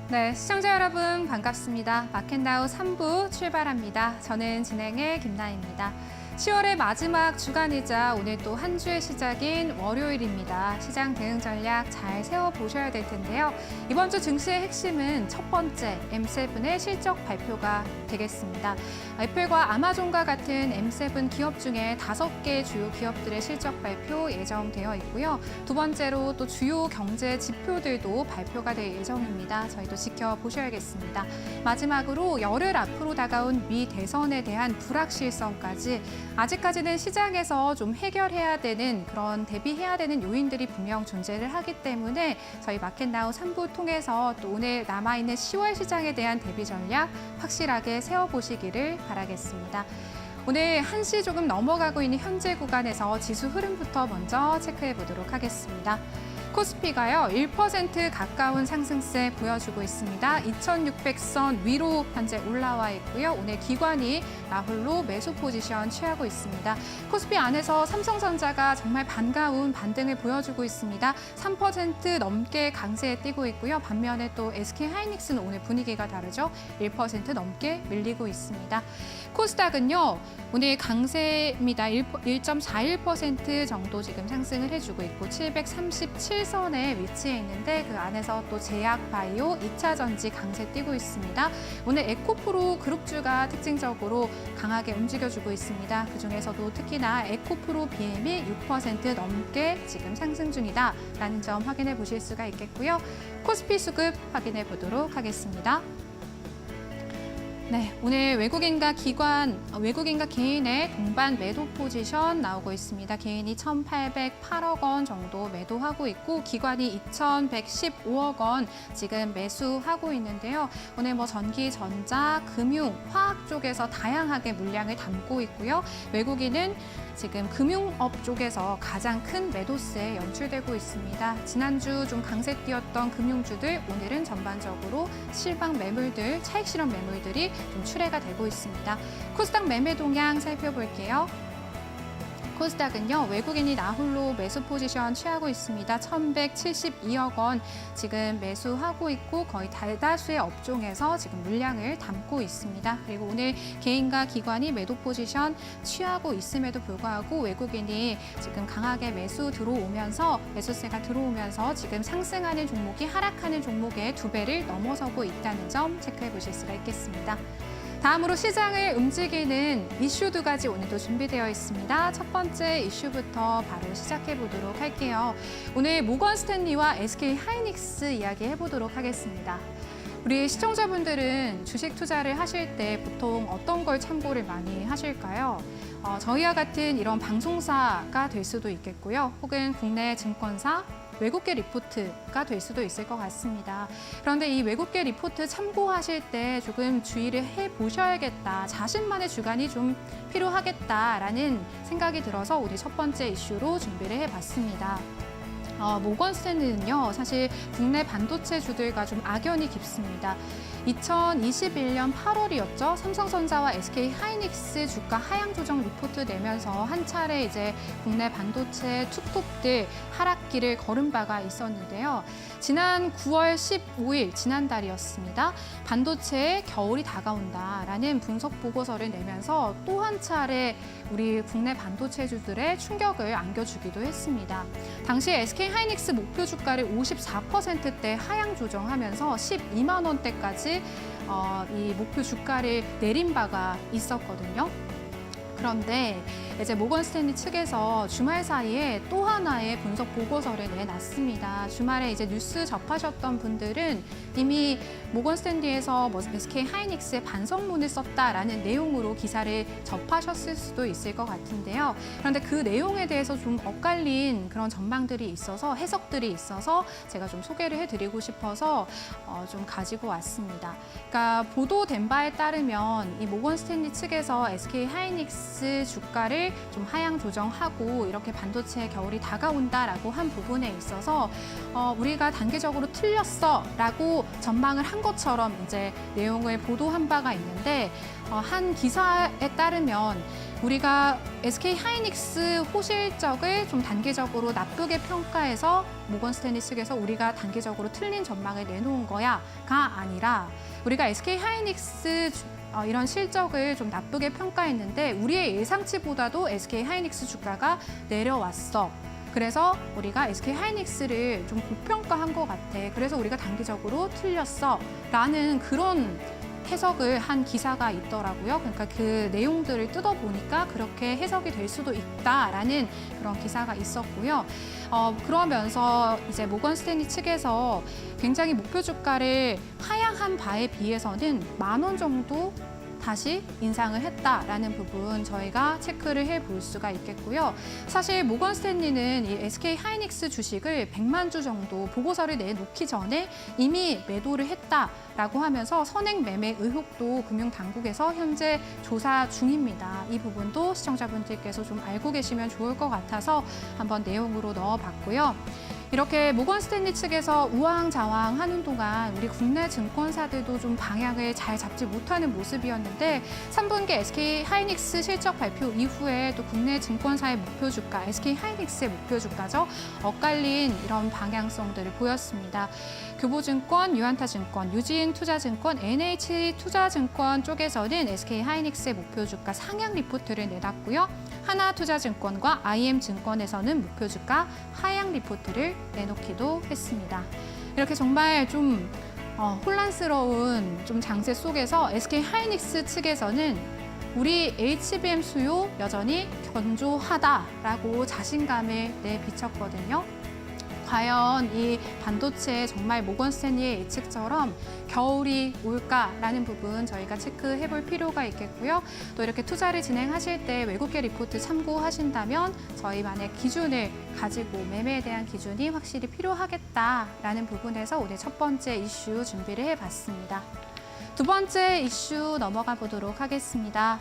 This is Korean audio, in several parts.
네, 시청자 여러분 반갑습니다. 마켓나우 3부 출발합니다. 저는 진행의 김나희입니다. 10월의 마지막 주간이자 오늘 또 한 주의 시작인 월요일입니다. 시장 대응 전략 잘 세워보셔야 될 텐데요. 이번 주 증시의 핵심은 첫 번째 M7의 실적 발표가 되겠습니다. 애플과 아마존과 같은 M7 기업 중에 5개 주요 기업들의 실적 발표 예정되어 있고요. 두 번째로 또 주요 경제 지표들도 발표가 될 예정입니다. 저희도 지켜보셔야겠습니다. 마지막으로 열흘 앞으로 다가온 미 대선에 대한 불확실성까지 아직까지는 시장에서 좀 해결해야 되는 그런 대비해야 되는 요인들이 분명 존재를 하기 때문에 저희 마켓나우 3부 통해서 또 오늘 남아있는 10월 시장에 대한 대비 전략 확실하게 세워보시기를 바라겠습니다. 오늘 1시 조금 넘어가고 있는 현재 구간에서 지수 흐름부터 먼저 체크해 보도록 하겠습니다. 코스피가요, 1% 가까운 상승세 보여주고 있습니다. 2600선 위로 현재 올라와 있고요. 오늘 기관이 나홀로 매수 포지션 취하고 있습니다. 코스피 안에서 삼성전자가 정말 반가운 반등을 보여주고 있습니다. 3% 넘게 강세에 뛰고 있고요. 반면에 또 SK하이닉스는 오늘 분위기가 다르죠. 1% 넘게 밀리고 있습니다. 코스닥은요, 오늘 강세입니다. 1.41% 정도 지금 상승을 해주고 있고 737선에 위치해 있는데 그 안에서 또 제약, 바이오, 2차 전지 강세 뛰고 있습니다. 오늘 에코프로 그룹주가 특징적으로 강하게 움직여주고 있습니다. 그중에서도 특히나 에코프로 BM이 6% 넘게 지금 상승 중이다라는 점 확인해 보실 수가 있겠고요. 코스피 수급 확인해 보도록 하겠습니다. 네, 오늘 외국인과 개인의 동반 매도 포지션 나오고 있습니다. 개인이 1,808억 원 정도 매도하고 있고 기관이 2,115억 원 지금 매수하고 있는데요. 오늘 전기, 전자, 금융, 화학 쪽에서 다양하게 물량을 담고 있고요. 외국인은 지금 금융업 쪽에서 가장 큰 매도세에 연출되고 있습니다. 지난주 좀 강세 띄었던 금융주들 오늘은 전반적으로 실방 매물들, 차익 실현 매물들이 좀 출회가 되고 있습니다. 코스닥 매매 동향 살펴볼게요. 코스닥은요, 외국인이 나홀로 매수 포지션 취하고 있습니다. 1,172억 원 지금 매수하고 있고 거의 대다수의 업종에서 지금 물량을 담고 있습니다. 그리고 오늘 개인과 기관이 매도 포지션 취하고 있음에도 불구하고 외국인이 지금 강하게 매수세가 들어오면서 지금 상승하는 종목이 하락하는 종목의 2배를 넘어서고 있다는 점 체크해 보실 수가 있겠습니다. 다음으로 시장을 움직이는 이슈 2가지 오늘도 준비되어 있습니다. 첫 번째 이슈부터 바로 시작해 보도록 할게요. 오늘 모건 스탠리와 SK하이닉스 이야기 해보도록 하겠습니다. 우리 시청자분들은 주식 투자를 하실 때 보통 어떤 걸 참고를 많이 하실까요? 저희와 같은 이런 방송사가 될 수도 있겠고요. 혹은 국내 증권사, 외국계 리포트가 될 수도 있을 것 같습니다. 그런데 이 외국계 리포트 참고하실 때 조금 주의를 해보셔야겠다. 자신만의 주관이 좀 필요하겠다라는 생각이 들어서 우리 첫 번째 이슈로 준비를 해봤습니다. 모건 스탠리는요, 사실 국내 반도체주들과 좀 악연이 깊습니다. 2021년 8월이었죠. 삼성전자와 SK하이닉스 주가 하향 조정 리포트 내면서 한 차례 이제 국내 반도체 투톱들 하락기를 걸은 바가 있었는데요. 지난 9월 15일 지난달이었습니다. 반도체의 겨울이 다가온다라는 분석 보고서를 내면서 또 한 차례 우리 국내 반도체주들의 충격을 안겨주기도 했습니다. 당시 SK하이닉스 목표 주가를 54%대 하향 조정하면서 12만 원대까지 이 목표 주가를 내린 바가 있었거든요. 그런데 이제 모건 스탠리 측에서 주말 사이에 또 하나의 분석 보고서를 내놨습니다. 주말에 이제 뉴스 접하셨던 분들은 이미 모건 스탠리에서 SK하이닉스에 반성문을 썼다라는 내용으로 기사를 접하셨을 수도 있을 것 같은데요. 그런데 그 내용에 대해서 좀 엇갈린 그런 전망들이 있어서 해석들이 있어서 제가 좀 소개를 해드리고 싶어서 좀 가지고 왔습니다. 그러니까 보도된 바에 따르면 이 모건 스탠리 측에서 SK하이닉스 주가를 좀 하향 조정하고 이렇게 반도체 겨울이 다가온다라고 한 부분에 있어서 우리가 단기적으로 틀렸어라고 전망을 한 것처럼 이제 내용을 보도한 바가 있는데 한 기사에 따르면 우리가 SK 하이닉스 호실적을 좀 단기적으로 나쁘게 평가해서 모건 스탠리 측에서 우리가 단기적으로 틀린 전망을 내놓은 거야가 아니라 우리가 SK 하이닉스 이런 실적을 좀 나쁘게 평가했는데 우리의 예상치보다도 SK 하이닉스 주가가 내려왔어. 그래서 우리가 SK 하이닉스를 좀 고평가한 것 같아. 그래서 우리가 단기적으로 틀렸어. 라는 그런 해석을 한 기사가 있더라고요. 그러니까 그 내용들을 뜯어보니까 그렇게 해석이 될 수도 있다라는 그런 기사가 있었고요. 그러면서 이제 모건 스탠리 측에서 굉장히 목표 주가를 하향한 바에 비해서는 10,000원 정도 다시 인상을 했다라는 부분 저희가 체크를 해볼 수가 있겠고요. 사실 모건 스탠리는 이 SK 하이닉스 주식을 100만 주 정도 보고서를 내놓기 전에 이미 매도를 했다라고 하면서 선행 매매 의혹도 금융당국에서 현재 조사 중입니다. 이 부분도 시청자분들께서 좀 알고 계시면 좋을 것 같아서 한번 내용으로 넣어봤고요. 이렇게 모건 스탠리 측에서 우왕좌왕하는 동안 우리 국내 증권사들도 좀 방향을 잘 잡지 못하는 모습이었는데 3분기 SK 하이닉스 실적 발표 이후에 또 국내 증권사의 목표 주가, SK 하이닉스의 목표 주가죠. 엇갈린 이런 방향성들을 보였습니다. 교보증권, 유한타증권, 유진투자증권, NH투자증권 쪽에서는 SK 하이닉스의 목표 주가 상향 리포트를 내놨고요. 하나투자증권과 IM증권에서는 목표 주가 하향 리포트를 내놓기도 했습니다. 이렇게 정말 좀 혼란스러운 좀 장세 속에서 SK 하이닉스 측에서는 우리 HBM 수요 여전히 견조하다라고 자신감을 내비쳤거든요. 과연 이 반도체 정말 모건 스탠리의 예측처럼 겨울이 올까라는 부분 저희가 체크해 볼 필요가 있겠고요. 또 이렇게 투자를 진행하실 때 외국계 리포트 참고하신다면 저희만의 기준을 가지고 매매에 대한 기준이 확실히 필요하겠다라는 부분에서 오늘 첫 번째 이슈 준비를 해봤습니다. 두 번째 이슈 넘어가 보도록 하겠습니다.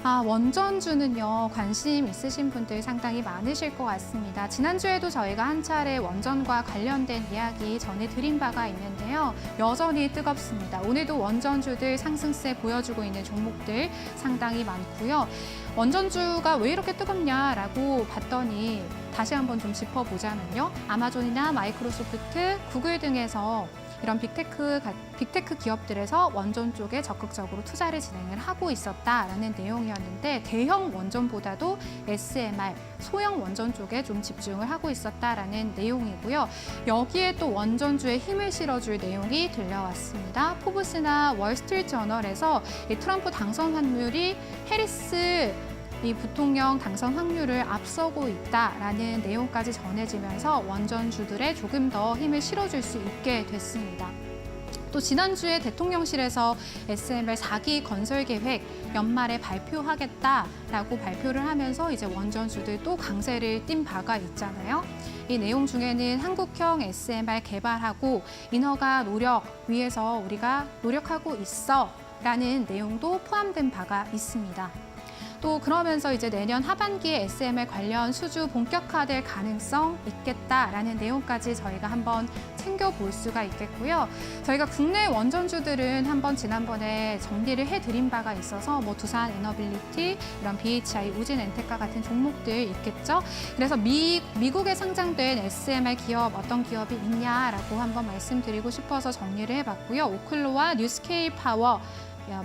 원전주는요, 관심 있으신 분들 상당히 많으실 것 같습니다. 지난주에도 저희가 한 차례 원전과 관련된 이야기 전해드린 바가 있는데요. 여전히 뜨겁습니다. 오늘도 원전주들 상승세 보여주고 있는 종목들 상당히 많고요. 원전주가 왜 이렇게 뜨겁냐라고 봤더니 다시 한번 좀 짚어보자면요. 아마존이나 마이크로소프트, 구글 등에서 이런 빅테크 기업들에서 원전 쪽에 적극적으로 투자를 진행을 하고 있었다라는 내용이었는데 대형 원전보다도 SMR, 소형 원전 쪽에 좀 집중을 하고 있었다라는 내용이고요. 여기에 또 원전주에 힘을 실어줄 내용이 들려왔습니다. 포브스나 월스트리트저널에서 이 트럼프 당선 확률이 해리스 이 부통령 당선 확률을 앞서고 있다라는 내용까지 전해지면서 원전주들에 조금 더 힘을 실어줄 수 있게 됐습니다. 또 지난주에 대통령실에서 SMR 4기 건설 계획 연말에 발표하겠다라고 발표를 하면서 이제 원전주들 또 강세를 띈 바가 있잖아요. 이 내용 중에는 한국형 SMR 개발하고 인허가 노력 위해서 우리가 노력하고 있어 라는 내용도 포함된 바가 있습니다. 또 그러면서 이제 내년 하반기에 SMR 관련 수주 본격화될 가능성 있겠다라는 내용까지 저희가 한번 챙겨볼 수가 있겠고요. 저희가 국내 원전주들은 한번 지난번에 정리를 해드린 바가 있어서 뭐 두산 에너빌리티, 이런 BHI, 우진엔테카 같은 종목들 있겠죠. 그래서 미국에 상장된 SMR 기업 어떤 기업이 있냐라고 한번 말씀드리고 싶어서 정리를 해봤고요. 오클로와 뉴스케일 파워,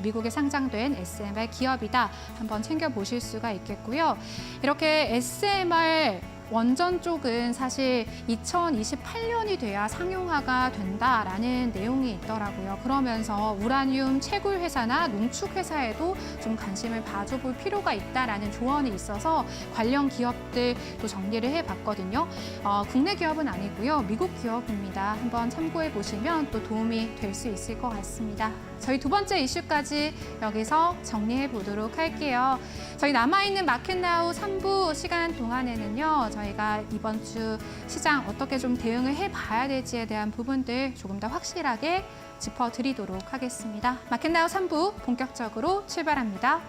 미국에 상장된 SMR 기업이다. 한번 챙겨보실 수가 있겠고요. 이렇게 SMR 원전 쪽은 사실 2028년이 돼야 상용화가 된다라는 내용이 있더라고요. 그러면서 우라늄 채굴 회사나 농축 회사에도 좀 관심을 봐줘볼 필요가 있다라는 조언이 있어서 관련 기업들도 정리를 해봤거든요. 국내 기업은 아니고요. 미국 기업입니다. 한번 참고해 보시면 또 도움이 될 수 있을 것 같습니다. 저희 두 번째 이슈까지 여기서 정리해 보도록 할게요. 저희 남아있는 마켓나우 3부 시간 동안에는요. 저희가 이번 주 시장 어떻게 좀 대응을 해봐야 될지에 대한 부분들 조금 더 확실하게 짚어드리도록 하겠습니다. 마켓나우 3부 본격적으로 출발합니다.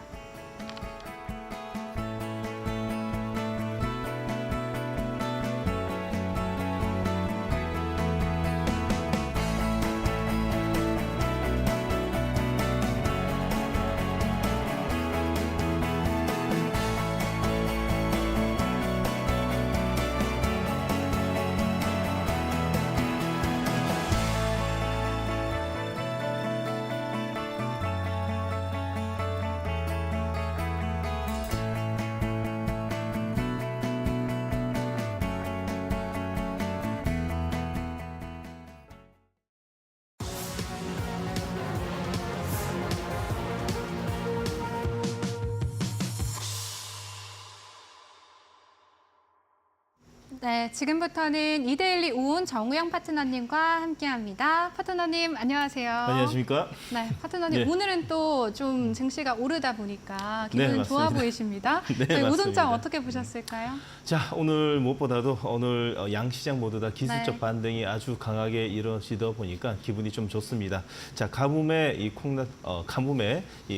네, 지금부터는 이데일리 우은 정우영 파트너님과 함께합니다. 파트너님 안녕하세요. 안녕하십니까? 네, 파트너님 네. 오늘은 또 좀 증시가 오르다 보니까 기분 네, 좋아 맞습니다. 보이십니다. 네, 저희 우동장 맞습니다. 어떻게 보셨을까요? 자, 오늘 무엇보다도 오늘 양 시장 모두 다 기술적 네. 반등이 아주 강하게 이루어지다 보니까 기분이 좀 좋습니다. 자, 가뭄에 이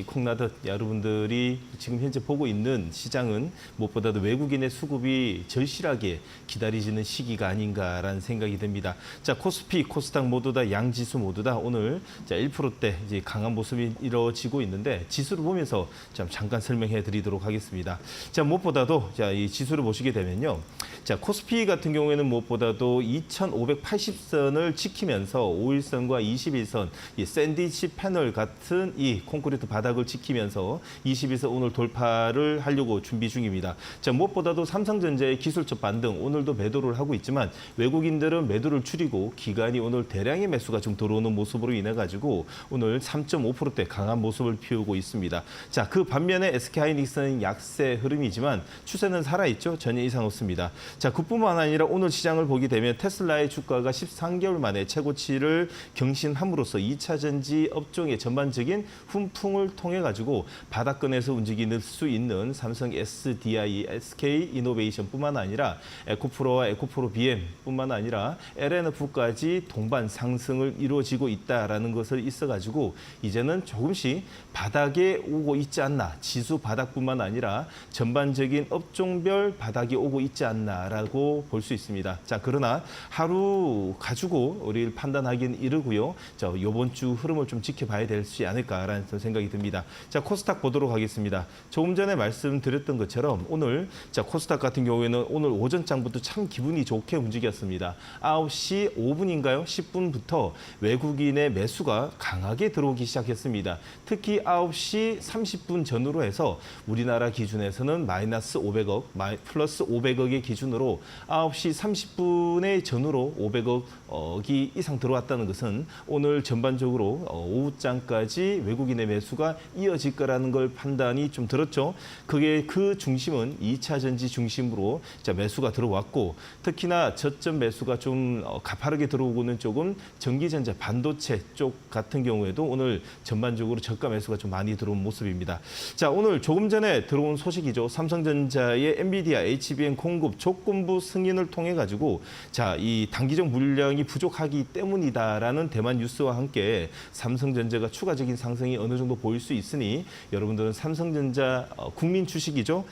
콩나듯 여러분들이 지금 현재 보고 있는 시장은 무엇보다도 외국인의 수급이 절실하게 기다리지는 시기가 아닌가라는 생각이 듭니다. 자, 코스피, 코스닥 모두 다 양지수 모두 다 오늘 자 1%대 이제 강한 모습이 이루어지고 있는데 지수를 보면서 잠깐 설명해 드리도록 하겠습니다. 자, 무엇보다도 자, 이 지수를 보시게 되면요. 자, 코스피 같은 경우에는 무엇보다도 2,580선을 지키면서 5일선과 21선 이 샌드위치 패널 같은 이 콘크리트 바닥을 지키면서 21선 오늘 돌파를 하려고 준비 중입니다. 자, 무엇보다도 삼성전자의 기술적 반등 오늘도 매도를 하고 있지만 외국인들은 매도를 줄이고 기관이 오늘 대량의 매수가 좀 들어오는 모습으로 인해 가지고 오늘 3.5%대 강한 모습을 피우고 있습니다. 자, 그 반면에 SK하이닉스는 약세 흐름이지만 추세는 살아있죠. 전혀 이상 없습니다. 자, 그뿐만 아니라 오늘 시장을 보게 되면 테슬라의 주가가 13개월 만에 최고치를 경신함으로써 2차 전지 업종의 전반적인 훈풍을 통해 가지고 바닥권에서 움직일 수 있는 삼성 SDI, SK 이노베이션뿐만 아니라 에코프로와 에코프로 BM뿐만 아니라 LNF까지 동반 상승을 이루어지고 있다라는 것을 있어가지고 이제는 조금씩 바닥에 오고 있지 않나, 지수 바닥뿐만 아니라 전반적인 업종별 바닥이 오고 있지 않나라고 볼 수 있습니다. 자, 그러나 하루 가지고 우리를 판단하기는 이르고요. 자, 이번 주 흐름을 좀 지켜봐야 되지 않을까라는 생각이 듭니다. 자, 코스닥 보도록 하겠습니다. 조금 전에 말씀드렸던 것처럼 오늘 자, 코스닥 같은 경우에는 오늘 오전장부터 참 기분이 좋게 움직였습니다. 9시 5분인가요? 10분부터 외국인의 매수가 강하게 들어오기 시작했습니다. 특히 9시 30분 전후로 해서 우리나라 기준에서는 마이너스 500억, 플러스 500억의 기준으로 9시 30분의 전후로 500억이 이상 들어왔다는 것은 오늘 전반적으로 오후장까지 외국인의 매수가 이어질 거라는 걸 판단이 좀 들었죠. 그게 그 중심은 2차 전지 중심으로 자, 매수가 들어왔고 특히나 저점 매수가 좀 가파르게 들어오고는 쪽은 전기전자 반도체 쪽 같은 경우에도 오늘 전반적으로 저가 매수가 좀 많이 들어온 모습입니다. 자, 오늘 조금 전에 들어온 소식이죠. 삼성전자의 엔비디아 HBM 공급 조건부 승인을 통해 가지고 자, 이 단기적 물량이 부족하기 때문이다라는 대만 뉴스와 함께 삼성전자가 추가적인 상승이 어느 정도 보일 수 있으니 여러분들은 삼성전자 국민 주식이죠.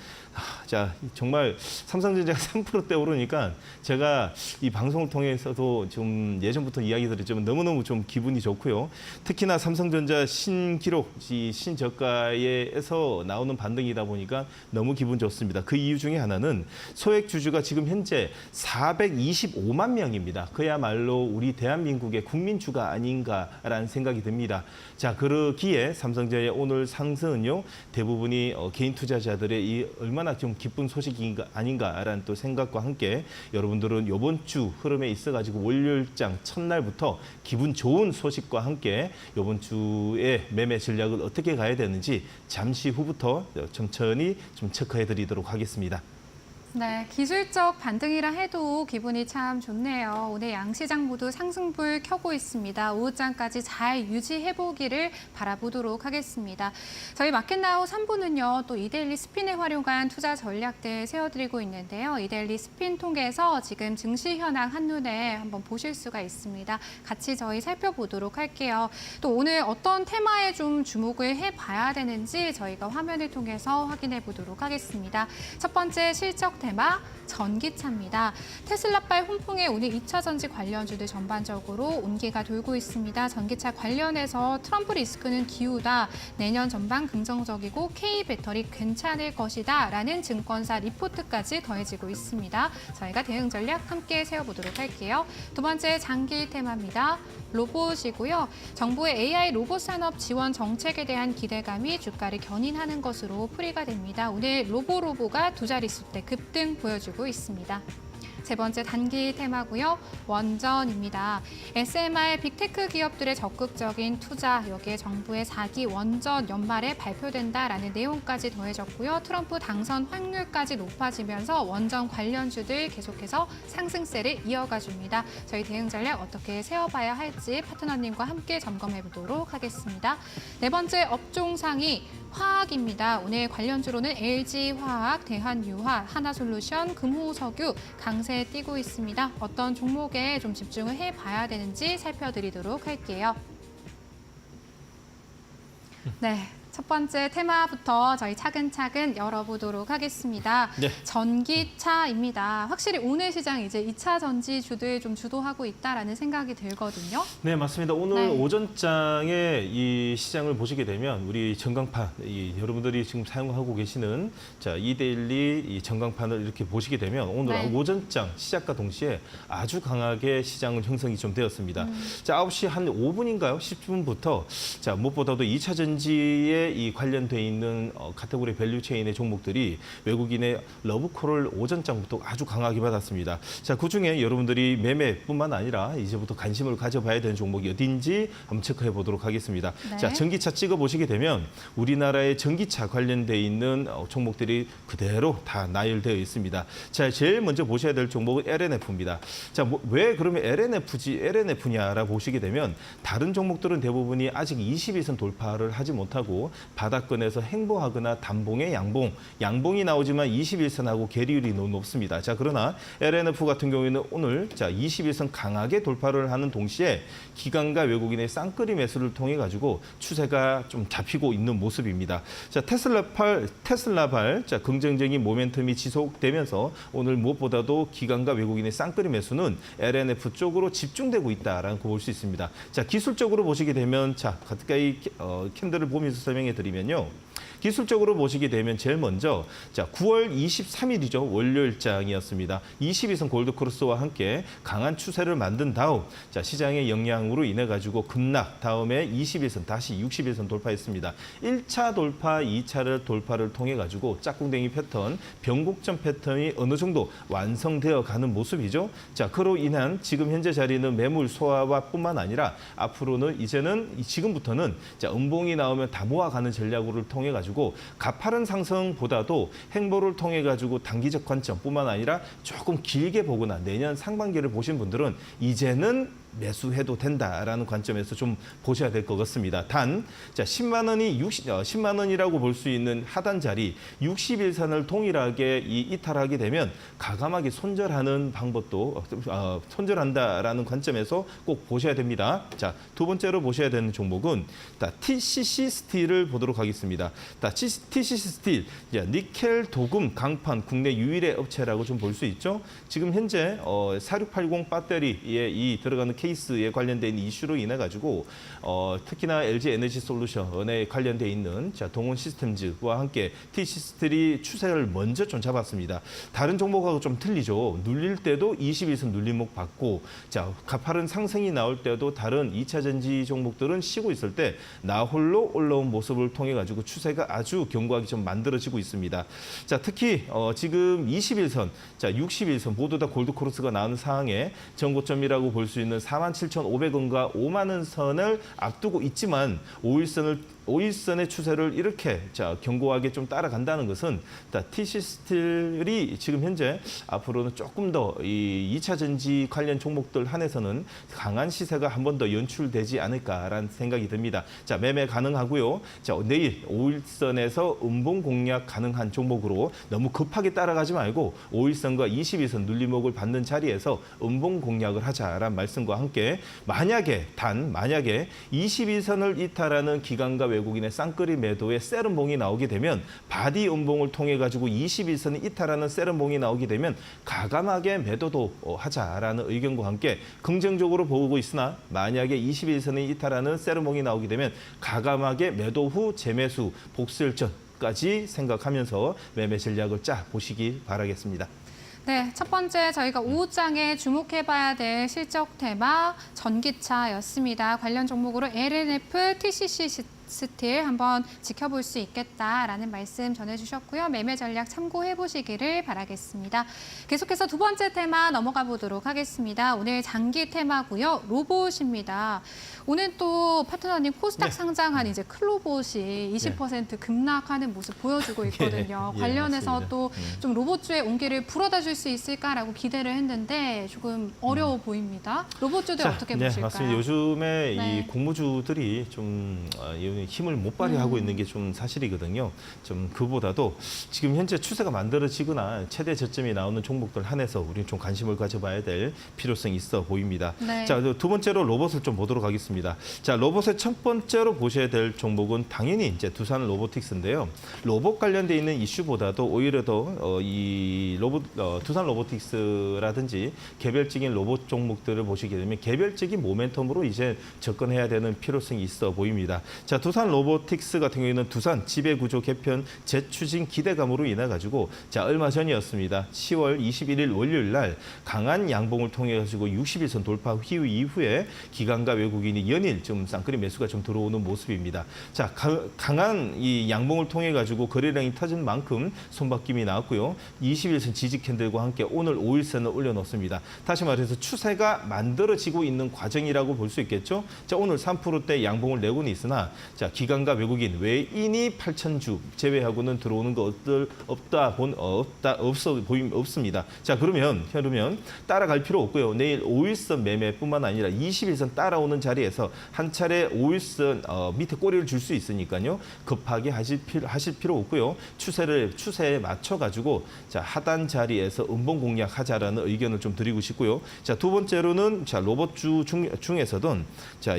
자, 정말 삼성전자가 3%대 오르니까 제가 이 방송을 통해서도 좀 예전부터 이야기 드렸지만 너무너무 좀 기분이 좋고요. 특히나 삼성전자 신기록, 이 신저가에서 나오는 반등이다 보니까 너무 기분 좋습니다. 그 이유 중에 하나는 소액 주주가 지금 현재 425만 명입니다. 그야말로 우리 대한민국의 국민주가 아닌가라는 생각이 듭니다. 자, 그러기에 삼성전자의 오늘 상승은요, 대부분이 개인 투자자들의 이 얼마나 좀 기쁜 소식인가 아닌가라는 또 생각과 함께 여러분들은 이번 주 흐름에 있어가지고 월요일장 첫날부터 기분 좋은 소식과 함께 이번 주의 매매 전략을 어떻게 가야 되는지 잠시 후부터 천천히 좀 체크해드리도록 하겠습니다. 네, 기술적 반등이라 해도 기분이 참 좋네요. 오늘 양시장 모두 상승불 켜고 있습니다. 오후장까지 잘 유지해보기를 바라보도록 하겠습니다. 저희 마켓나우 3부는요, 또 이데일리 스핀에 활용한 투자 전략들 세워드리고 있는데요. 이데일리 스핀 통해서 지금 증시 현황 한눈에 한번 보실 수가 있습니다. 같이 저희 살펴보도록 할게요. 또 오늘 어떤 테마에 좀 주목을 해봐야 되는지 저희가 화면을 통해서 확인해 보도록 하겠습니다. 첫 번째 실적 테마 전기차입니다. 테슬라발 훈풍에 오늘 2차 전지 관련주들 전반적으로 온기가 돌고 있습니다. 전기차 관련해서 트럼프 리스크는 기우다. 내년 전반 긍정적이고 K배터리 괜찮을 것이다. 라는 증권사 리포트까지 더해지고 있습니다. 저희가 대응 전략 함께 세워보도록 할게요. 두 번째 장기 테마입니다. 로봇이고요. 정부의 AI 로봇 산업 지원 정책에 대한 기대감이 주가를 견인하는 것으로 풀이가 됩니다. 오늘 로보가 두 자릿수대 급등 보여주고 있습니다. 세 번째 단기 테마고요. 원전입니다. SMR 빅테크 기업들의 적극적인 투자, 여기에 정부의 4기 원전 연말에 발표된다라는 내용까지 더해졌고요. 트럼프 당선 확률까지 높아지면서 원전 관련주들 계속해서 상승세를 이어가 줍니다. 저희 대응 전략 어떻게 세워봐야 할지 파트너님과 함께 점검해 보도록 하겠습니다. 네 번째 업종 상위 화학입니다. 오늘 관련주로는 LG화학, 대한유화, 하나솔루션, 금호석유 강세에 뛰고 있습니다. 어떤 종목에 좀 집중을 해봐야 되는지 살펴드리도록 할게요. 네. 첫 번째 테마부터 저희 차근차근 열어보도록 하겠습니다. 네. 전기차입니다. 확실히 오늘 시장 이제 2차 전지주들 좀 주도하고 있다라는 생각이 들거든요. 네, 맞습니다. 오늘 네. 오전장에 이 시장을 보시게 되면 우리 전광판, 여러분들이 지금 사용하고 계시는 자, 2대1리 이 전광판을 이렇게 보시게 되면 오늘 네. 오전장 시작과 동시에 아주 강하게 시장은 형성이 좀 되었습니다. 자, 9시 한 5분인가요? 10분부터 자, 무엇보다도 2차 전지에 이 관련돼 있는 카테고리 밸류 체인의 종목들이 외국인의 러브콜을 오전장부터 아주 강하게 받았습니다. 자, 그중에 여러분들이 매매뿐만 아니라 이제부터 관심을 가져봐야 되는 종목이 어딘지 한번 체크해 보도록 하겠습니다. 네. 자, 전기차 찍어 보시게 되면 우리나라의 전기차 관련돼 있는 종목들이 그대로 다 나열되어 있습니다. 자, 제일 먼저 보셔야 될 종목은 LNF입니다. 자, 왜 그러면 LNF냐라 보시게 되면 다른 종목들은 대부분이 아직 21선 돌파를 하지 못하고 바닥권에서 행보하거나 단봉의 양봉이 나오지만 21선하고 괴리율이 너무 높습니다. 자, 그러나 LNF 같은 경우에는 오늘 자 21선 강하게 돌파를 하는 동시에 기관과 외국인의 쌍끌이 매수를 통해 가지고 추세가 좀 잡히고 있는 모습입니다. 자, 테슬라발 자 긍정적인 모멘텀이 지속되면서 오늘 무엇보다도 기관과 외국인의 쌍끌이 매수는 LNF 쪽으로 집중되고 있다라는 거 볼 수 있습니다. 자, 기술적으로 보시게 되면 자 가까이 캔들을 보면서 설명해 드리면요. 기술적으로 보시게 되면 제일 먼저 자 9월 23일이죠. 월요일장이었습니다. 22선 골드크로스와 함께 강한 추세를 만든 다음 자 시장의 영향으로 인해 가지고 급락 다음에 21선 다시 61선 돌파했습니다. 1차 돌파, 2차를 돌파를 통해 가지고 짝꿍댕이 패턴, 변곡점 패턴이 어느 정도 완성되어 가는 모습이죠. 자, 그로 인한 지금 현재 자리는 매물 소화와 뿐만 아니라 앞으로는 지금부터는 자 음봉이 나오면 다 모아가는 전략으로 통해 가지고 가파른 상승보다도 행보를 통해 가지고 단기적 관점뿐만 아니라 조금 길게 보거나 내년 상반기를 보신 분들은 이제는 매수해도 된다라는 관점에서 좀 보셔야 될 것 같습니다. 단, 자 10만 원이라고 볼 수 있는 하단 자리 61선을 동일하게 이탈하게 되면 가감하게 손절하는 방법도 손절한다라는 관점에서 꼭 보셔야 됩니다. 자, 두 번째로 보셔야 되는 종목은 TCC 스틸을 보도록 하겠습니다. TCC 스틸, 니켈, 도금, 강판 국내 유일의 업체라고 좀 볼 수 있죠. 지금 현재 4680 배터리에 이 들어가는 케이스에 관련된 이슈로 인해 가지고 특히나 LG 에너지 솔루션에 관련돼 있는 자 동원 시스템즈와 함께 TCC 스틸이 추세를 먼저 좀 잡았습니다. 다른 종목하고 좀 틀리죠. 눌릴 때도 21선 눌림목 받고 자 가파른 상승이 나올 때도 다른 2차 전지 종목들은 쉬고 있을 때 나홀로 올라온 모습을 통해 가지고 추세가 아주 견고하게 좀 만들어지고 있습니다. 자, 특히 지금 21선, 자 61선 모두 다 골드크로스가 나오는 상황에 전고점이라고 볼 수 있는 47,500원과 5만 원 선을 앞두고 있지만 5일선의 추세를 이렇게 자 견고하게 좀 따라간다는 것은 TCC 스틸이 지금 현재 앞으로는 조금 더 이 2차 전지 관련 종목들 한해서는 강한 시세가 한 번 더 연출되지 않을까라는 생각이 듭니다. 자, 매매 가능하고요. 자, 내일 5일선에서 음봉 공략 가능한 종목으로 너무 급하게 따라가지 말고 5일선과 22선 눌림목을 받는 자리에서 음봉 공략을 하자라는 말씀과 함께 만약에 22선을 이탈하는 기관과 외국인의 쌍끌이 매도에 세른봉이 나오게 되면 바디 음봉을 통해 가지고 21선이 이탈하는 세른봉이 나오게 되면 가감하게 매도도 하자라는 의견과 함께 긍정적으로 보고 있으나 만약에 21선이 이탈하는 세른봉이 나오게 되면 가감하게 매도 후 재매수 복수열전까지 생각하면서 매매 전략을 짜 보시기 바라겠습니다. 네, 첫 번째 저희가 오후장에 주목해봐야 될 실적 테마 전기차였습니다. 관련 종목으로 LNF, TCC 스틸 한번 지켜볼 수 있겠다라는 말씀 전해주셨고요. 매매 전략 참고해 보시기를 바라겠습니다. 계속해서 두 번째 테마 넘어가 보도록 하겠습니다. 오늘 장기 테마고요. 로봇입니다. 오늘 또 파트너님 코스닥 네. 상장한 이제 클로봇이 20% 급락하는 모습 보여주고 있거든요. 예, 관련해서 맞습니다. 또 좀 로봇주의 온기를 불어다 줄 수 있을까라고 기대를 했는데 조금 어려워 보입니다. 로봇주들 어떻게 보실까요? 맞습니다. 요즘에 네. 이 공모주들이 좀 힘을 못 발휘하고 있는 게 좀 사실이거든요. 좀 그보다도 지금 현재 추세가 만들어지거나 최대 저점이 나오는 종목들 한해서 우리는 좀 관심을 가져봐야 될 필요성이 있어 보입니다. 네. 자, 두 번째로 로봇을 좀 보도록 하겠습니다. 자, 로봇의 첫 번째로 보셔야 될 종목은 당연히 이제 두산 로보틱스인데요. 로봇 관련돼 있는 이슈보다도 오히려 더 이 두산 로보틱스라든지 개별적인 로봇 종목들을 보시게 되면 개별적인 모멘텀으로 이제 접근해야 되는 필요성이 있어 보입니다. 자, 두산 로보틱스 같은 경우에는 두산 지배구조 개편 재추진 기대감으로 인해 가지고 자, 얼마 전이었습니다. 10월 21일 월요일 날 강한 양봉을 통해 가지고 60일선 돌파 이후에 기관과 외국인이 연일 좀 쌍끌이 매수가 좀 들어오는 모습입니다. 자, 강한 이 양봉을 통해 가지고 거래량이 터진 만큼 손바뀜이 나왔고요. 20일선 지지 캔들과 함께 오늘 5일선을 올려놓습니다. 다시 말해서 추세가 만들어지고 있는 과정이라고 볼 수 있겠죠. 자, 오늘 3%대 양봉을 내고는 있으나 자, 기관과 외국인, 외인이 8,000주 제외하고는 들어오는 거 없습니다. 자, 그러면 따라갈 필요 없고요. 내일 5일선 매매뿐만 아니라 20일선 따라오는 자리에서 한 차례 5일선 밑에 꼬리를 줄 수 있으니까요. 급하게 하실 필요 없고요. 추세에 맞춰 가지고 자, 하단 자리에서 음봉 공략하자라는 의견을 좀 드리고 싶고요. 자, 두 번째로는 자, 로봇주 중에서는 자,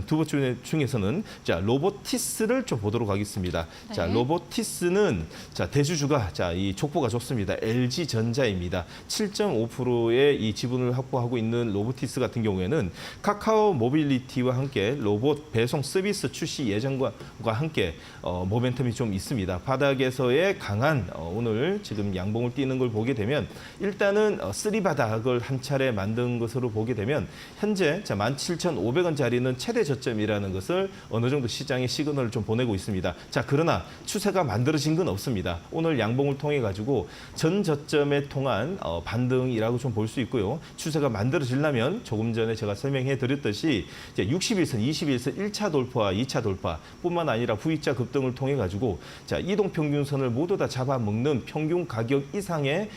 두 번째 중에서는 자, 로보티스를 좀 보도록 하겠습니다. 네. 자, 로보티스는 자, 대주주가 자, 이 족보가 좋습니다. LG전자입니다. 7.5%의 이 지분을 확보하고 있는 로보티스 같은 경우에는 카카오 모빌리티와 함께 로봇 배송 서비스 출시 예정과 함께 모멘텀이 좀 있습니다. 바닥에서의 강한 오늘 지금 양봉을 띄는 걸 보게 되면 일단은 쓰리바닥을 한 차례 만든 것으로 보게 되면 현재 17,500원짜리는 최대 저점이라는 것을 어느 정도 시장에 시그널을 좀 보내고 있습니다. 자, 그러나 추세가 만들어진 건 없습니다. 오늘 양봉을 통해 가지고 전 저점에 통한 반등이라고 좀 볼 수 있고요. 추세가 만들어지려면 조금 전에 제가 설명해 드렸듯이 이제 60일선, 20일선 1차 돌파와 2차 돌파뿐만 아니라 V자 급등을 통해 가지고 자, 이동 평균선을 모두 다 잡아먹는 평균 가격 이상의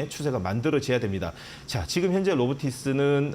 추세가 만들어져야 됩니다. 자, 지금 현재 로보티즈는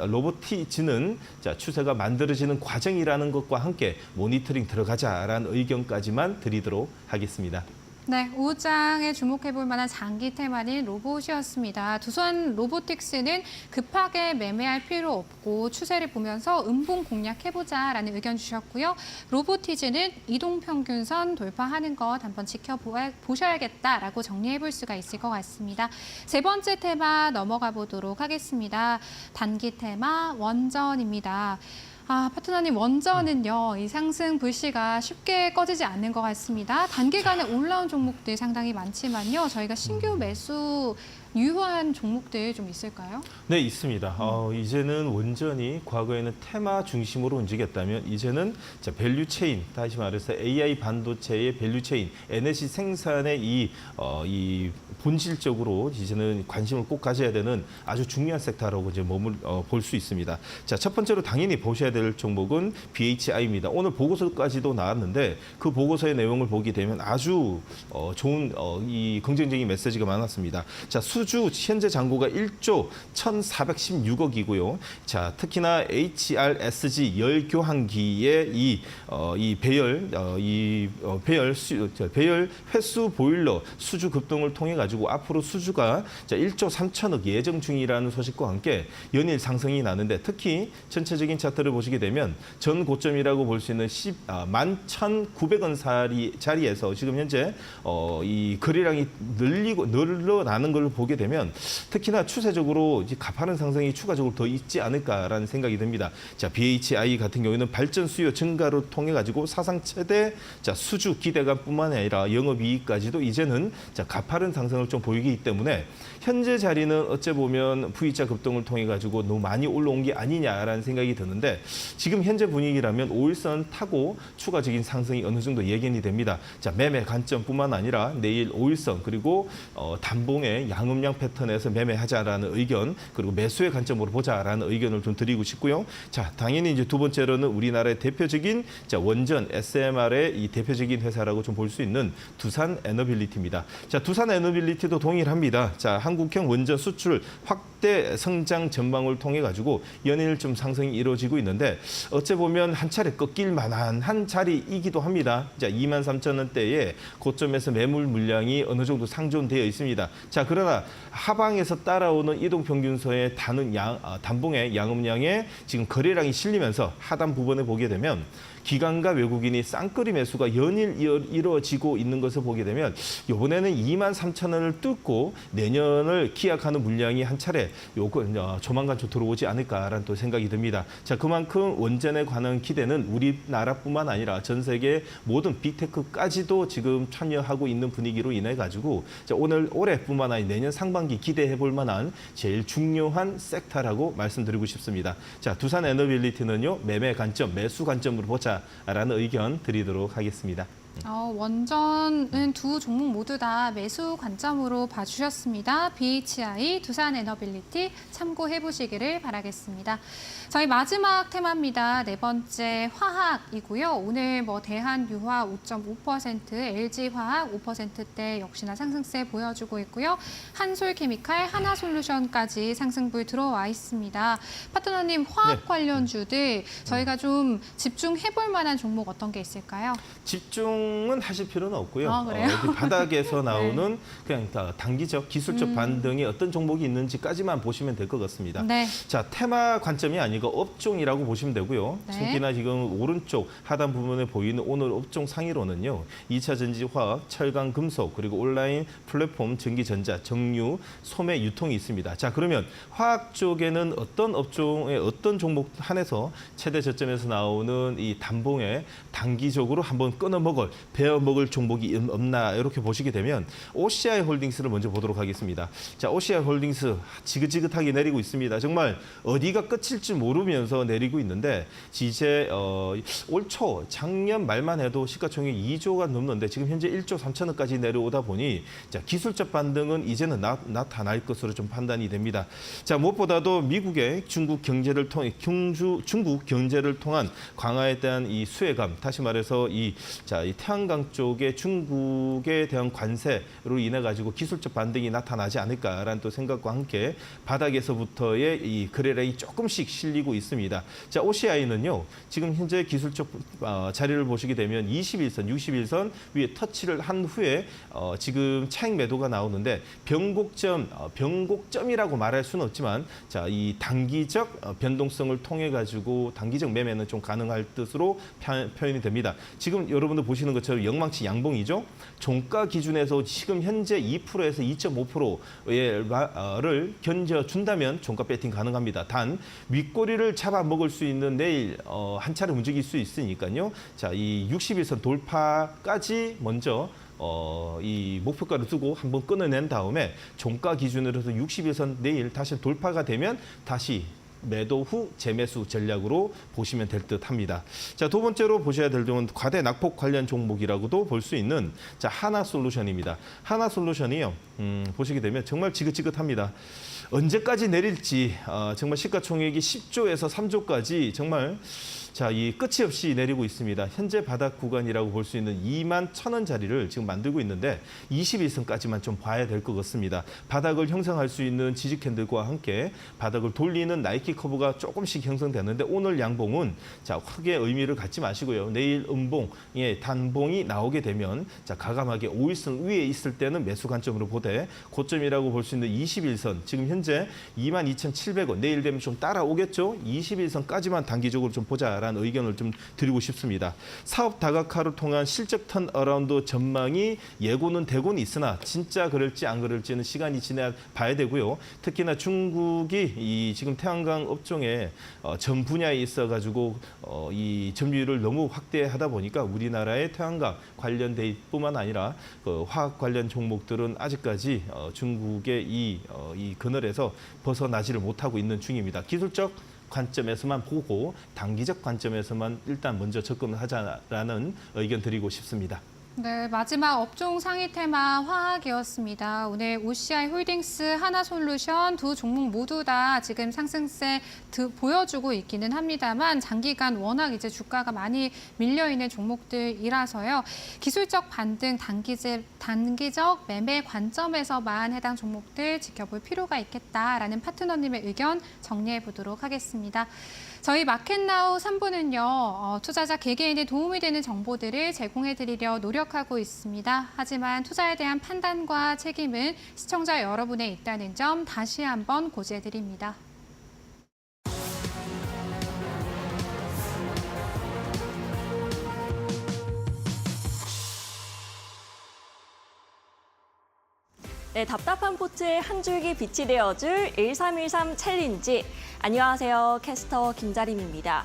자, 추세가 만들어지는 과정이라는 것과 함께 모니터링 들어가자라는 의견까지만 드리도록 하겠습니다. 네, 5장에 주목해볼 만한 장기 테마는 로봇이었습니다. 두산 로보틱스는 급하게 매매할 필요 없고 추세를 보면서 음봉 공략해보자라는 의견 주셨고요. 로보티즈는 이동평균선 돌파하는 것 한번 지켜보셔야겠다라고 정리해볼 수가 있을 것 같습니다. 세 번째 테마 넘어가 보도록 하겠습니다. 단기 테마 원전입니다. 파트너님, 원전은요, 이 상승 불씨가 쉽게 꺼지지 않는 것 같습니다. 단기간에 올라온 종목들 상당히 많지만요. 저희가 신규 매수 유효한 종목들 좀 있을까요? 네, 있습니다. 이제는 원전이 과거에는 테마 중심으로 움직였다면 이제는 자, 밸류 체인, 다시 말해서 AI 반도체의 밸류 체인, 에너지 생산의 이 본질적으로 이제는 관심을 꼭 가져야 되는 아주 중요한 섹터라고 이제 볼 수 있습니다. 자, 첫 번째로 당연히 보셔야 될 종목은 BHI입니다. 오늘 보고서까지도 나왔는데 그 보고서의 내용을 보게 되면 아주 좋은 이 긍정적인 메시지가 많았습니다. 자, 수주 현재 잔고가 1조 1,416억이고요. 자, 특히나 HRSG 열 교환기의 이 배열 횟수 보일러 수주 급등을 통해 가지고 앞으로 수주가 자, 1조 3천억 예정 중이라는 소식과 함께 연일 상승이 나는데 특히 전체적인 차트를 보시게 되면 전 고점이라고 볼 수 있는 11,900원 자리에서 지금 현재 이 거래량이 늘어나는 걸 보게 보게 되면 특히나 추세적으로 이제 가파른 상승이 추가적으로 더 있지 않을까라는 생각이 듭니다. 자, BHI 같은 경우에는 발전 수요 증가로 통해 가지고 사상 최대 자, 수주 기대감뿐만 아니라 영업이익까지도 이제는 자, 가파른 상승을 좀 보이기 때문에 현재 자리는 어째 보면 V자 급등을 통해 가지고 너무 많이 올라온 게 아니냐라는 생각이 드는데 지금 현재 분위기라면 5일선 타고 추가적인 상승이 어느 정도 예견이 됩니다. 자, 매매 관점뿐만 아니라 내일 5일선 그리고 단봉의 양음양 패턴에서 매매하자라는 의견 그리고 매수의 관점으로 보자라는 의견을 좀 드리고 싶고요. 자, 당연히 이제 두 번째로는 우리나라의 대표적인 자, 원전 SMR의 이 대표적인 회사라고 좀 볼 수 있는 두산 에너빌리티입니다. 자, 두산 에너빌리티도 동일합니다. 자, 한국형 원전 수출 확대 성장 전망을 통해 가지고 연일 좀 상승이 이루어지고 있는데 어째 보면 한 차례 꺾일 만한 한 자리이기도 합니다. 자, 23,000원대에 고점에서 매물 물량이 어느 정도 상존되어 있습니다. 자, 그러나 하방에서 따라오는 이동평균선의 단봉의 양음량에 지금 거래량이 실리면서 하단 부분에 보게 되면 기관과 외국인이 쌍끌이 매수가 연일 이루어지고 있는 것을 보게 되면 이번에는 23,000원을 뚫고 내년을 기약하는 물량이 한 차례 조만간 좀 들어오지 않을까라는 또 생각이 듭니다. 자, 그만큼 원전에 관한 기대는 우리나라뿐만 아니라 전 세계 모든 빅테크까지도 지금 참여하고 있는 분위기로 인해 가지고 올해뿐만 아니라 내년 상반기 기대해 볼 만한 제일 중요한 섹터라고 말씀드리고 싶습니다. 자, 두산 에너빌리티는요, 매매 관점, 매수 관점으로 보자라는 의견 드리도록 하겠습니다. 원전은 두 종목 모두 다 매수 관점으로 봐주셨습니다. BHI, 두산 에너빌리티 참고해 보시기를 바라겠습니다. 저희 마지막 테마입니다. 네 번째 화학이고요. 오늘 대한유화 5.5%, LG화학 5%대 역시나 상승세 보여주고 있고요. 한솔케미칼, 하나솔루션까지 상승불 들어와 있습니다. 파트너님, 화학 관련주들 저희가 좀 집중해 볼 만한 종목 어떤 게 있을까요? 집중은 하실 필요는 없고요. 그래요? 바닥에서 나오는 네. 그냥 단기적 기술적 반등이 어떤 종목이 있는지까지만 보시면 될 것 같습니다. 네. 자, 테마 관점이 아니고 업종이라고 보시면 되고요. 네. 특히나 지금 오른쪽 하단 부분에 보이는 오늘 업종 상위로는요. 2차 전지 화학, 철강 금속, 그리고 온라인 플랫폼, 전기전자, 정유, 소매 유통이 있습니다. 자, 그러면 화학 쪽에는 어떤 업종의 어떤 종목 한해서 최대 저점에서 나오는 이 단봉에 단기적으로 한번 끊어먹을, 베어먹을 종목이 없나 이렇게 보시게 되면 OCI 홀딩스를 먼저 보도록 하겠습니다. 자, OCI 홀딩스 지긋지긋하게 내리고 있습니다. 정말 어디가 끝일지 모르면서 내리고 있는데 이제 올 초 작년 말만 해도 시가총액 2조가 넘는데 지금 현재 1조 3천억까지 내려오다 보니 자, 기술적 반등은 이제는 나타날 것으로 좀 판단이 됩니다. 자, 무엇보다도 미국의 중국 경제를 통한 강화에 대한 이 수혜감, 다시 말해서 이 태양광 쪽에 중국에 대한 관세로 인해 가지고 기술적 반등이 나타나지 않을까라는 또 생각과 함께 바닥에서부터의 이 거래량이 조금씩 실리고 있습니다. 자, OCI는요, 지금 현재 기술적 자리를 보시게 되면 21선, 61선 위에 터치를 한 후에 지금 차익 매도가 나오는데 변곡점이라고 말할 수는 없지만 자, 이 단기적 변동성을 통해 가지고 단기적 매매는 좀 가능할 뜻으로 표현이 됩니다. 지금 여러분들 보시는 것처럼 영망치 양봉이죠. 종가 기준에서 지금 현재 2%에서 2.5%를 견뎌준다면 종가 배팅 가능합니다. 단 윗꼬리를 잡아먹을 수 있는 내일 한 차례 움직일 수 있으니까요. 자, 이 60일선 돌파까지 먼저 이 목표가를 두고 한번 끊어낸 다음에 종가 기준으로 해서 60일선 내일 다시 돌파가 되면 다시 매도 후 재매수 전략으로 보시면 될 듯합니다. 자, 두 번째로 보셔야 될 점은 과대 낙폭 관련 종목이라고도 볼 수 있는 자, 하나솔루션입니다. 하나솔루션이요. 보시게 되면 정말 지긋지긋합니다. 언제까지 내릴지 정말 시가총액이 10조에서 3조까지 정말 자, 이 끝이 없이 내리고 있습니다. 현재 바닥 구간이라고 볼 수 있는 21,000원짜리를 지금 만들고 있는데 21선까지만 좀 봐야 될 것 같습니다. 바닥을 형성할 수 있는 지지 캔들과 함께 바닥을 돌리는 나이키 커브가 조금씩 형성되는데 오늘 양봉은 자, 크게 의미를 갖지 마시고요. 내일 음봉, 단봉이 나오게 되면 자, 가감하게 5일선 위에 있을 때는 매수 관점으로 보되 고점이라고 볼 수 있는 21선, 지금 현재 22,700원, 내일 되면 좀 따라오겠죠. 21선까지만 단기적으로 좀 보자라는 있다라는 의견을 좀 드리고 싶습니다. 사업 다각화를 통한 실적 턴어라운드 전망이 예고는 되고는 있으나 진짜 그럴지 안 그럴지는 시간이 지나야 봐야 되고요. 특히나 중국이 이 지금 태양광 업종에 전 분야에 있어가지고 이 점유율을 너무 확대하다 보니까 우리나라의 태양광 관련돼 뿐만 아니라 그 화학 관련 종목들은 아직까지 중국의 이 그늘에서 벗어나지를 못하고 있는 중입니다. 기술적 관점에서만 보고 단기적 관점에서만 일단 먼저 접근을 하자라는 의견 드리고 싶습니다. 네, 마지막 업종 상위 테마 화학이었습니다. 오늘 OCI 홀딩스, 하나솔루션 두 종목 모두 다 지금 상승세 보여주고 있기는 합니다만 장기간 워낙 이제 주가가 많이 밀려 있는 종목들이라서요. 기술적 반등, 단기적 매매 관점에서만 해당 종목들 지켜볼 필요가 있겠다라는 파트너님의 의견 정리해 보도록 하겠습니다. 저희 마켓나우 3부는요. 투자자 개개인에 도움이 되는 정보들을 제공해 드리려 노력하고 있습니다. 하지만 투자에 대한 판단과 책임은 시청자 여러분에 있다는 점 다시 한번 고지해 드립니다. 네, 답답한 포트에 한 줄기 빛이 되어줄 1313 챌린지. 안녕하세요. 캐스터 김자림입니다.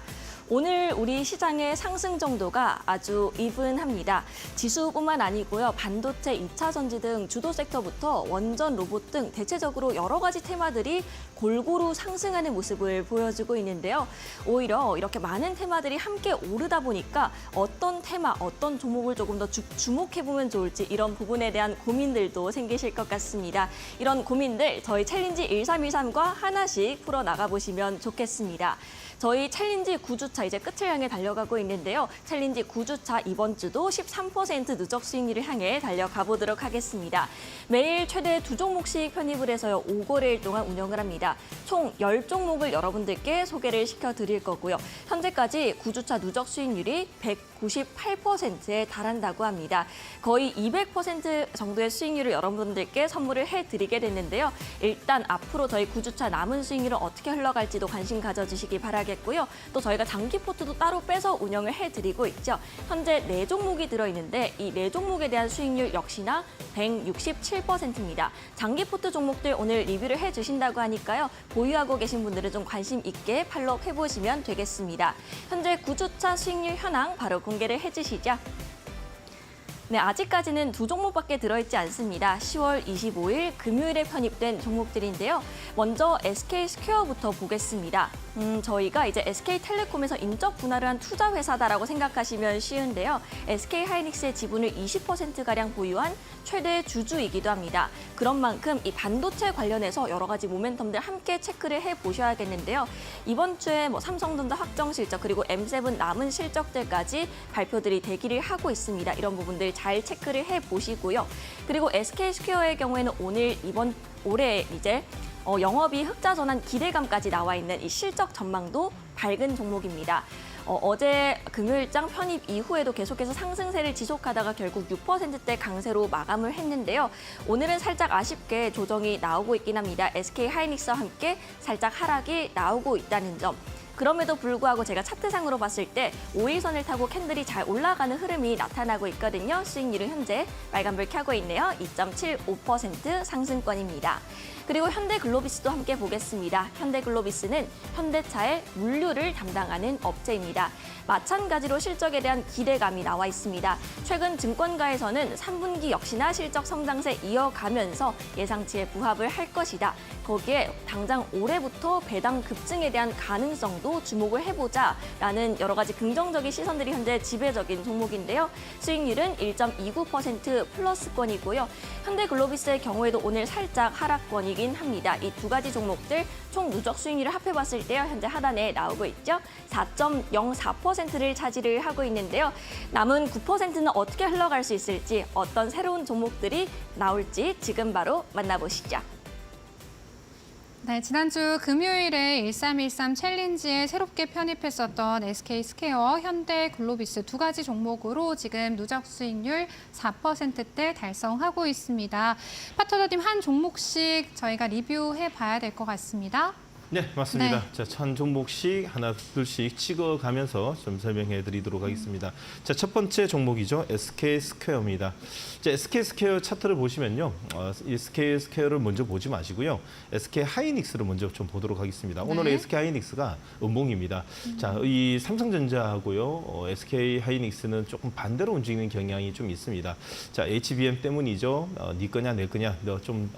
오늘 우리 시장의 상승 정도가 아주 이분합니다. 지수뿐만 아니고요. 반도체, 2차 전지 등 주도 섹터부터 원전, 로봇 등 대체적으로 여러 가지 테마들이 골고루 상승하는 모습을 보여주고 있는데요. 오히려 이렇게 많은 테마들이 함께 오르다 보니까 어떤 테마, 어떤 종목을 조금 더 주목해보면 좋을지 이런 부분에 대한 고민들도 생기실 것 같습니다. 이런 고민들 저희 챌린지 1313과 하나씩 풀어나가보시면 좋겠습니다. 저희 챌린지 9주차 이제 끝을 향해 달려가고 있는데요. 챌린지 9주차 이번 주도 13% 누적 수익률을 향해 달려가 보도록 하겠습니다. 매일 최대 2종목씩 편입을 해서요. 5거래일 동안 운영을 합니다. 총 10종목을 여러분들께 소개를 시켜드릴 거고요. 현재까지 9주차 누적 수익률이 198%에 달한다고 합니다. 거의 200% 정도의 수익률을 여러분들께 선물을 해드리게 됐는데요. 일단 앞으로 저희 9주차 남은 수익률은 어떻게 흘러갈지도 관심 가져주시기 바라겠고요. 또 저희가 장기 포트도 따로 빼서 운영을 해드리고 있죠. 현재 4종목이 들어있는데 이 4종목에 대한 수익률 역시나 167%입니다. 장기 포트 종목들 오늘 리뷰를 해주신다고 하니까요. 보유하고 계신 분들은 좀 관심 있게 팔로우 해보시면 되겠습니다. 현재 9주차 수익률 현황 바로 공개를 해주시죠. 네, 아직까지는 2종목밖에 들어있지 않습니다. 10월 25일 금요일에 편입된 종목들인데요. 먼저 SK스퀘어부터 보겠습니다. 저희가 이제 SK텔레콤에서 인적 분할을 한 투자 회사다라고 생각하시면 쉬운데요. SK하이닉스의 지분을 20%가량 보유한 최대 주주이기도 합니다. 그런 만큼 이 반도체 관련해서 여러 가지 모멘텀들 함께 체크를 해보셔야겠는데요. 이번 주에 삼성전자 확정 실적 그리고 M7 남은 실적들까지 발표들이 대기를 하고 있습니다. 이런 부분들 잘 체크를 해보시고요. 그리고 SK스퀘어의 경우에는 올해 이제 영업이 흑자 전환 기대감까지 나와 있는 이 실적 전망도 밝은 종목입니다. 어제 금요일장 편입 이후에도 계속해서 상승세를 지속하다가 결국 6%대 강세로 마감을 했는데요. 오늘은 살짝 아쉽게 조정이 나오고 있긴 합니다. SK하이닉스와 함께 살짝 하락이 나오고 있다는 점. 그럼에도 불구하고 제가 차트상으로 봤을 때 5일선을 타고 캔들이 잘 올라가는 흐름이 나타나고 있거든요. 수익률은 현재 빨간불 켜고 있네요. 2.75% 상승권입니다. 그리고 현대글로비스도 함께 보겠습니다. 현대글로비스는 현대차의 물류를 담당하는 업체입니다. 마찬가지로 실적에 대한 기대감이 나와 있습니다. 최근 증권가에서는 3분기 역시나 실적 성장세 이어가면서 예상치에 부합을 할 것이다. 거기에 당장 올해부터 배당 급증에 대한 가능성도 주목을 해보자라는 여러 가지 긍정적인 시선들이 현재 지배적인 종목인데요. 수익률은 1.29% 플러스권이고요. 현대글로비스의 경우에도 오늘 살짝 하락권이긴 합니다. 이 두 가지 종목들 총 누적 수익률을 합해봤을 때요. 현재 하단에 나오고 있죠. 4.04%를 차지를 하고 있는데요. 남은 9%는 어떻게 흘러갈 수 있을지 어떤 새로운 종목들이 나올지 지금 바로 만나보시죠. 네, 지난주 금요일에 1313 챌린지에 새롭게 편입했었던 SK스퀘어, 현대글로비스 두 가지 종목으로 지금 누적 수익률 4%대 달성하고 있습니다. 파트너님 한 종목씩 저희가 리뷰해 봐야 될 것 같습니다. 네, 맞습니다. 네. 자, 한 종목씩 하나 둘씩 찍어가면서 좀 설명해 드리도록 하겠습니다. 자, 첫 번째 종목이죠. SK 스퀘어입니다. 자, SK 스퀘어 차트를 보시면요. 이 SK 스퀘어를 먼저 보지 마시고요. SK 하이닉스를 먼저 좀 보도록 하겠습니다. 오늘 네. SK 하이닉스가 음봉입니다. 자, 이 삼성전자하고요. SK 하이닉스는 조금 반대로 움직이는 경향이 좀 있습니다. 자, HBM 때문이죠. 네 거냐 내 거냐. 너 좀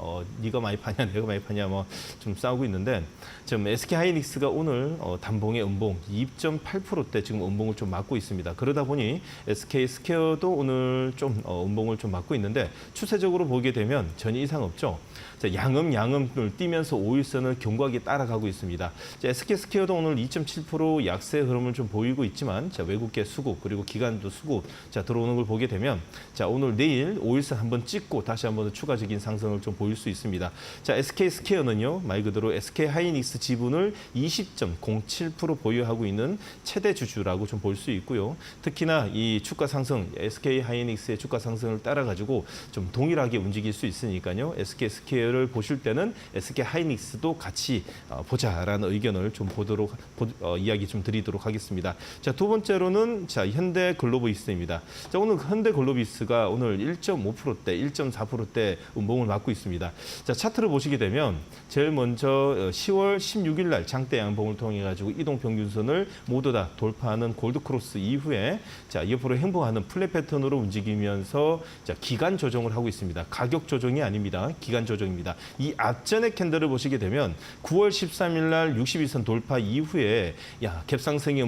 네가 많이 파냐 내가 많이 파냐 뭐 좀 싸우고 있는데 지금 SK 하이닉스가 오늘 단봉의 음봉 2.8%대 지금 음봉을 좀 맞고 있습니다. 그러다 보니 SK 스퀘어도 오늘 좀 음봉을 좀 맞고 있는데 추세적으로 보게 되면 전혀 이상 없죠. 자, 양음을 띄면서 5일선을 견고하게 따라가고 있습니다. 자, SK 스퀘어도 오늘 2.7% 약세 흐름을 좀 보이고 있지만 자, 외국계 수급 그리고 기관도 수급 자, 들어오는 걸 보게 되면 자, 오늘 내일 5일선 한번 찍고 다시 한번 추가적인 상승을 좀 보일 수 있습니다. 자, SK 스퀘어는요. 말 그대로 SK 하이닉스 지분을 20.07% 보유하고 있는 최대 주주라고 좀 볼 수 있고요. 특히나 이 주가 상승 SK 하이닉스의 주가 상승을 따라 가지고 좀 동일하게 움직일 수 있으니까요. SK 스퀘어를 보실 때는 SK 하이닉스도 같이 보자라는 의견을 좀 이야기 좀 드리도록 하겠습니다. 자, 두 번째로는 자, 현대 글로비스입니다. 자, 오늘 현대 글로비스가 오늘 1.5%대, 1.4%대 음봉을 맞고 있습니다. 자, 차트를 보시게 되면 제일 먼저 10월 16일 날 장대 양봉을 통해 가지고 이동 평균선을 모두 다 돌파하는 골드 크로스 이후에 자, 옆으로 행보하는 플랫 패턴으로 움직이면서 자, 기간 조정을 하고 있습니다. 가격 조정이 아닙니다. 기간 조정입니다. 이 앞전의 캔들을 보시게 되면 9월 13일 날 62선 돌파 이후에 야, 갭상승이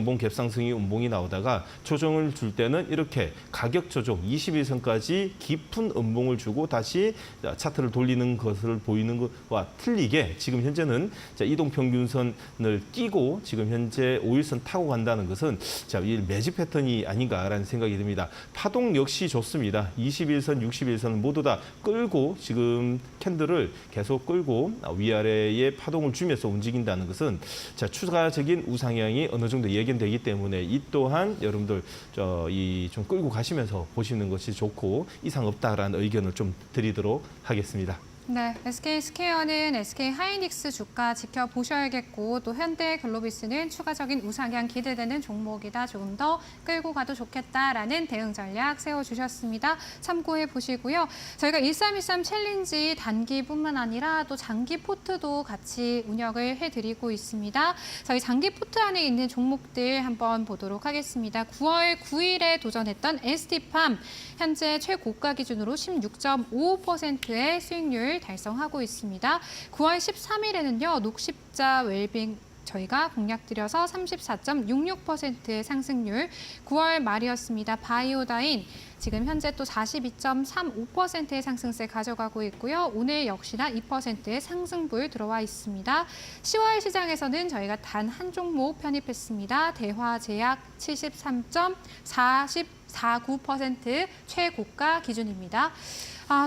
음봉이 나오다가 조정을 줄 때는 이렇게 가격 조정 21선까지 깊은 음봉을 주고 다시 차트를 돌리는 것을 보이는 것과 틀리게 지금 현재는 자, 이동 평균선을 끼고 지금 현재 5일선 타고 간다는 것은 자, 이 매집 패턴이 아닌가라는 생각이 듭니다. 파동 역시 좋습니다. 21선, 61선 모두 다 끌고 지금 캔들을 계속 끌고 위아래에 파동을 주면서 움직인다는 것은 자, 추가적인 우상향이 어느 정도 예견되기 때문에 이 또한 여러분들 좀 끌고 가시면서 보시는 것이 좋고 이상 없다라는 의견을 좀 드리도록 하겠습니다. 네, SK 스퀘어는 SK 하이닉스 주가 지켜보셔야겠고 또 현대 글로비스는 추가적인 우상향 기대되는 종목이다. 조금 더 끌고 가도 좋겠다라는 대응 전략 세워주셨습니다. 참고해 보시고요. 저희가 1313 챌린지 단기뿐만 아니라 또 장기 포트도 같이 운영을 해드리고 있습니다. 저희 장기 포트 안에 있는 종목들 한번 보도록 하겠습니다. 9월 9일에 도전했던 ST팜 현재 최고가 기준으로 16.55%의 수익률 달성하고 있습니다. 9월 13일에는요. 녹십자 웰빙 저희가 공략드려서 34.66%의 상승률, 9월 말이었습니다. 바이오다인 지금 현재 또 42.35%의 상승세 가져가고 있고요. 오늘 역시나 2%의 상승불 들어와 있습니다. 10월 시장에서는 저희가 단 한 종목 편입했습니다. 대화제약 73.49% 최고가 기준입니다.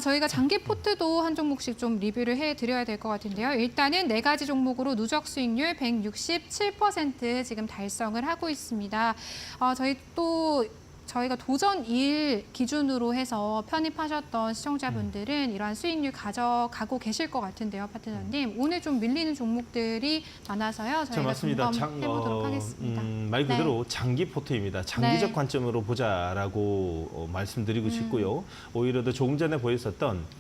저희가 장기 포트도 한 종목씩 좀 리뷰를 해드려야 될 것 같은데요. 일단은 4가지 종목으로 누적 수익률 167% 지금 달성을 하고 있습니다. 저희가 도전일 기준으로 해서 편입하셨던 시청자분들은 이러한 수익률 가져가고 계실 것 같은데요, 파트너님. 오늘 좀 밀리는 종목들이 많아서요. 저희가 점검해보도록 하겠습니다. 말 그대로 장기 포트입니다. 장기적 관점으로 보자라고 말씀드리고 싶고요. 오히려 더 조금 전에 보였었던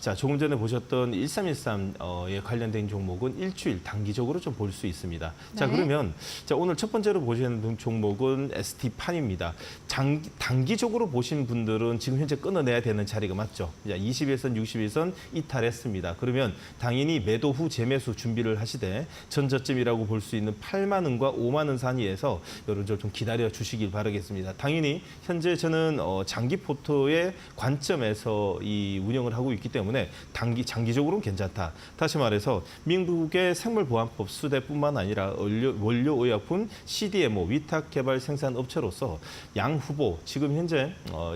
자, 조금 전에 보셨던 1313에 관련된 종목은 일주일 단기적으로 좀 볼 수 있습니다. 자, 그러면 자, 오늘 첫 번째로 보시는 종목은 ST판입니다. 단기적으로 보신 분들은 지금 현재 끊어내야 되는 자리가 맞죠. 자, 21선, 61선 이탈했습니다. 그러면 당연히 매도 후 재매수 준비를 하시되 전저점이라고 볼 수 있는 8만 원과 5만 원 사이에서 여러분들 좀 기다려 주시길 바라겠습니다. 당연히 현재 저는 장기 포트의 관점에서 이 운영을 하고 있기 때문에 장기적으로는 괜찮다. 다시 말해서 미국의 생물보안법 수대뿐만 아니라 원료의약품 CDMO 위탁개발 생산 업체로서 양 후보, 지금 현재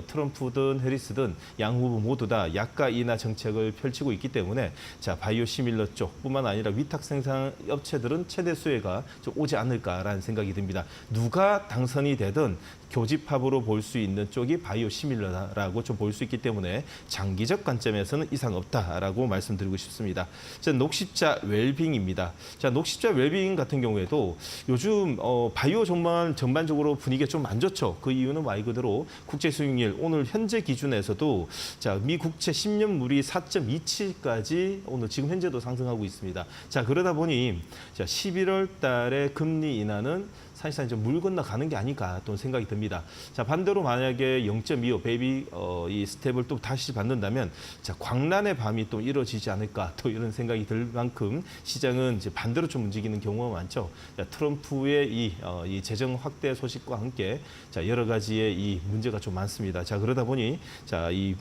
트럼프든 해리스든 양 후보 모두 다 약가 인하 정책을 펼치고 있기 때문에 자, 바이오시밀러 쪽뿐만 아니라 위탁 생산 업체들은 최대 수혜가 좀 오지 않을까라는 생각이 듭니다. 누가 당선이 되든 교집합으로 볼 수 있는 쪽이 바이오시밀러라고 좀 볼 수 있기 때문에 장기적 관점에서는 이상 없다라고 말씀드리고 싶습니다. 자, 녹십자 웰빙입니다. 자, 녹십자 웰빙 같은 경우에도 요즘 바이오 정말 전반적으로 분위기가 좀 안 좋죠. 그 이유는 말 그대로 국제 수익률 오늘 현재 기준에서도 자, 미 국채 10년물이 4.27까지 오늘 지금 현재도 상승하고 있습니다. 자, 그러다 보니 자, 11월 달에 금리 인하는 사실상 좀 물 건너가는 게 아닐까 또 생각이 듭니다. 자, 반대로 만약에 0.25 베이비 이 스텝을 또 다시 받는다면 자, 광란의 밤이 또 이루어지지 않을까 또 이런 생각이 들 만큼 시장은 이제 반대로 좀 움직이는 경우가 많죠. 자, 트럼프의 이 재정 확대 소식과 함께 자, 여러 가지의 이 문제가 좀 많습니다. 자, 그러다 보니 자, 이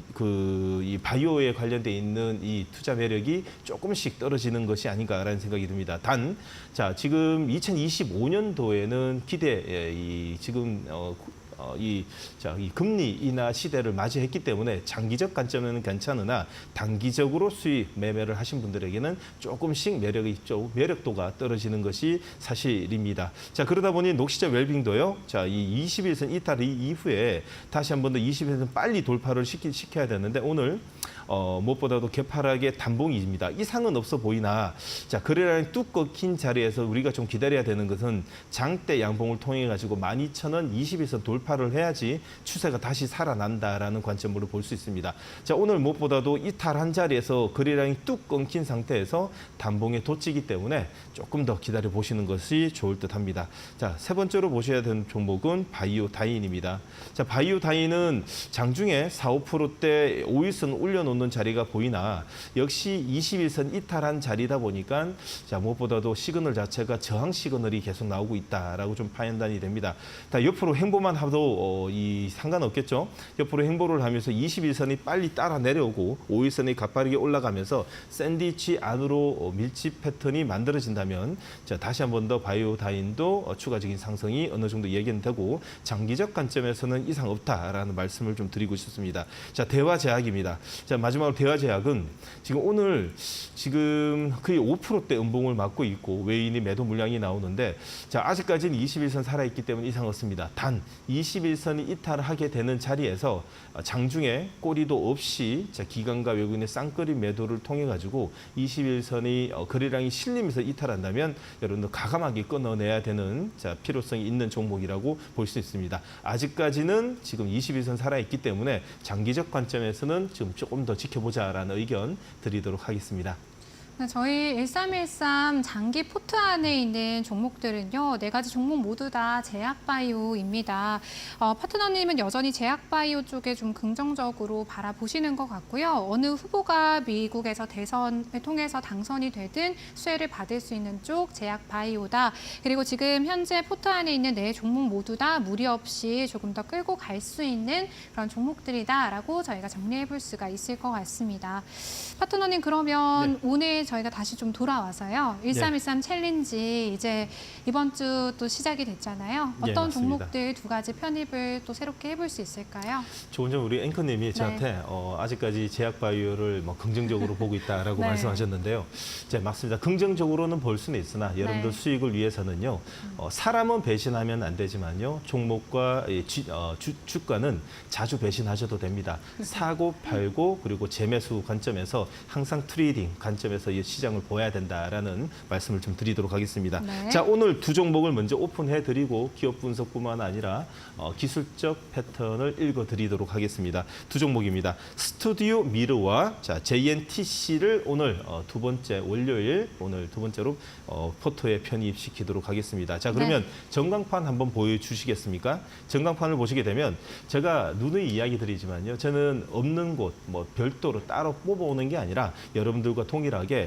바이오에 관련돼 있는 이 투자 매력이 조금씩 떨어지는 것이 아닌가라는 생각이 듭니다. 단, 자, 지금 2025년도에는 지금 이 금리 인하 시대를 맞이했기 때문에 장기적 관점에는 괜찮으나 단기적으로 수익 매매를 하신 분들에게는 조금씩 매력도가 떨어지는 것이 사실입니다. 자, 그러다 보니 녹시자 웰빙도요. 자, 이 21선 이탈 이후에 다시 한 번 더 21선 빨리 돌파를 시켜야 되는데 오늘 무엇보다도 개파락의 단봉입니다. 이상은 없어 보이나 자, 거래량이 뚝 꺾인 자리에서 우리가 좀 기다려야 되는 것은 장대 양봉을 통해 가지고 12,000원 21선 돌파를 해야지 추세가 다시 살아난다라는 관점으로 볼 수 있습니다. 자, 오늘 무엇보다도 이탈한 자리에서 거래량이 뚝 끊긴 상태에서 단봉에 돋치기 때문에 조금 더 기다려 보시는 것이 좋을 듯합니다. 자, 세 번째로 보셔야 되는 종목은 바이오다인입니다. 자, 바이오다인은 장중에 4, 5%대 5일선 올려놓는 자리가 보이나 역시 21선 이탈한 자리다 보니까 자, 무엇보다도 시그널 자체가 저항 시그널이 계속 나오고 있다라고 좀 판단이 됩니다. 다 옆으로 행보만 하도 상관없겠죠. 옆으로 행보를 하면서 21선이 빨리 따라 내려오고 5일선이 가파르게 올라가면서 샌드위치 안으로 밀집 패턴이 만들어진다면 자, 다시 한 번 더 바이오다인도 추가적인 상승이 어느 정도 예견되고 장기적 관점에서는 이상 없다라는 말씀을 좀 드리고 싶습니다. 자, 대화제약입니다. 자, 마지막으로 대화제약은 오늘 거의 5%대 음봉을 맞고 있고 외인이 매도 물량이 나오는데 자, 아직까지는 21선 살아있기 때문에 이상 없습니다. 단 21선이 이탈하게 되는 자리에서 장중에 꼬리도 없이 자, 기관과 외국인의 쌍끌이 매도를 통해 가지고 21선이 거래량이 실리면서 이탈한다면 여러분들 가감하게 끊어내야 되는 자, 필요성이 있는 종목이라고 볼 수 있습니다. 아직까지는 지금 21선 살아있기 때문에 장기적 관점에서는 지금 조금 더 지켜보자라는 의견 드리도록 하겠습니다. 저희 1313 장기 포트 안에 있는 종목들은요, 4가지 종목 모두 다 제약바이오입니다. 파트너님은 여전히 제약바이오 쪽에 좀 긍정적으로 바라보시는 것 같고요. 어느 후보가 미국에서 대선을 통해서 당선이 되든 수혜를 받을 수 있는 쪽 제약바이오다. 그리고 지금 현재 포트 안에 있는 4종목 모두 다 무리 없이 조금 더 끌고 갈 수 있는 그런 종목들이다라고 저희가 정리해 볼 수가 있을 것 같습니다. 파트너님, 그러면 오늘 저희가 다시 좀 돌아와서요. 1313 챌린지 이제 이번 주 또 시작이 됐잖아요. 어떤 종목들 2가지 편입을 또 새롭게 해볼 수 있을까요? 조금 전 우리 앵커님이 저한테 아직까지 제약바이오를 긍정적으로 보고 있다라고 말씀하셨는데요. 네, 맞습니다. 긍정적으로는 볼 수는 있으나 여러분들 수익을 위해서는요. 사람은 배신하면 안 되지만요. 종목과 주가는 자주 배신하셔도 됩니다. 사고 팔고 그리고 재매수 관점에서 항상 트레이딩 관점에서 이 시장을 보아야 된다라는 말씀을 좀 드리도록 하겠습니다. 네. 자, 오늘 2종목을 먼저 오픈해드리고 기업 분석뿐만 아니라 기술적 패턴을 읽어드리도록 하겠습니다. 2종목입니다. 스튜디오 미르와 자, JNTC를 오늘 두 번째 월요일 오늘 두 번째로 포토에 편입시키도록 하겠습니다. 자, 그러면 전광판 한번 보여주시겠습니까? 전광판을 보시게 되면 제가 누누이 이야기 드리지만요. 저는 없는 곳 별도로 따로 뽑아오는 게 아니라 여러분들과 동일하게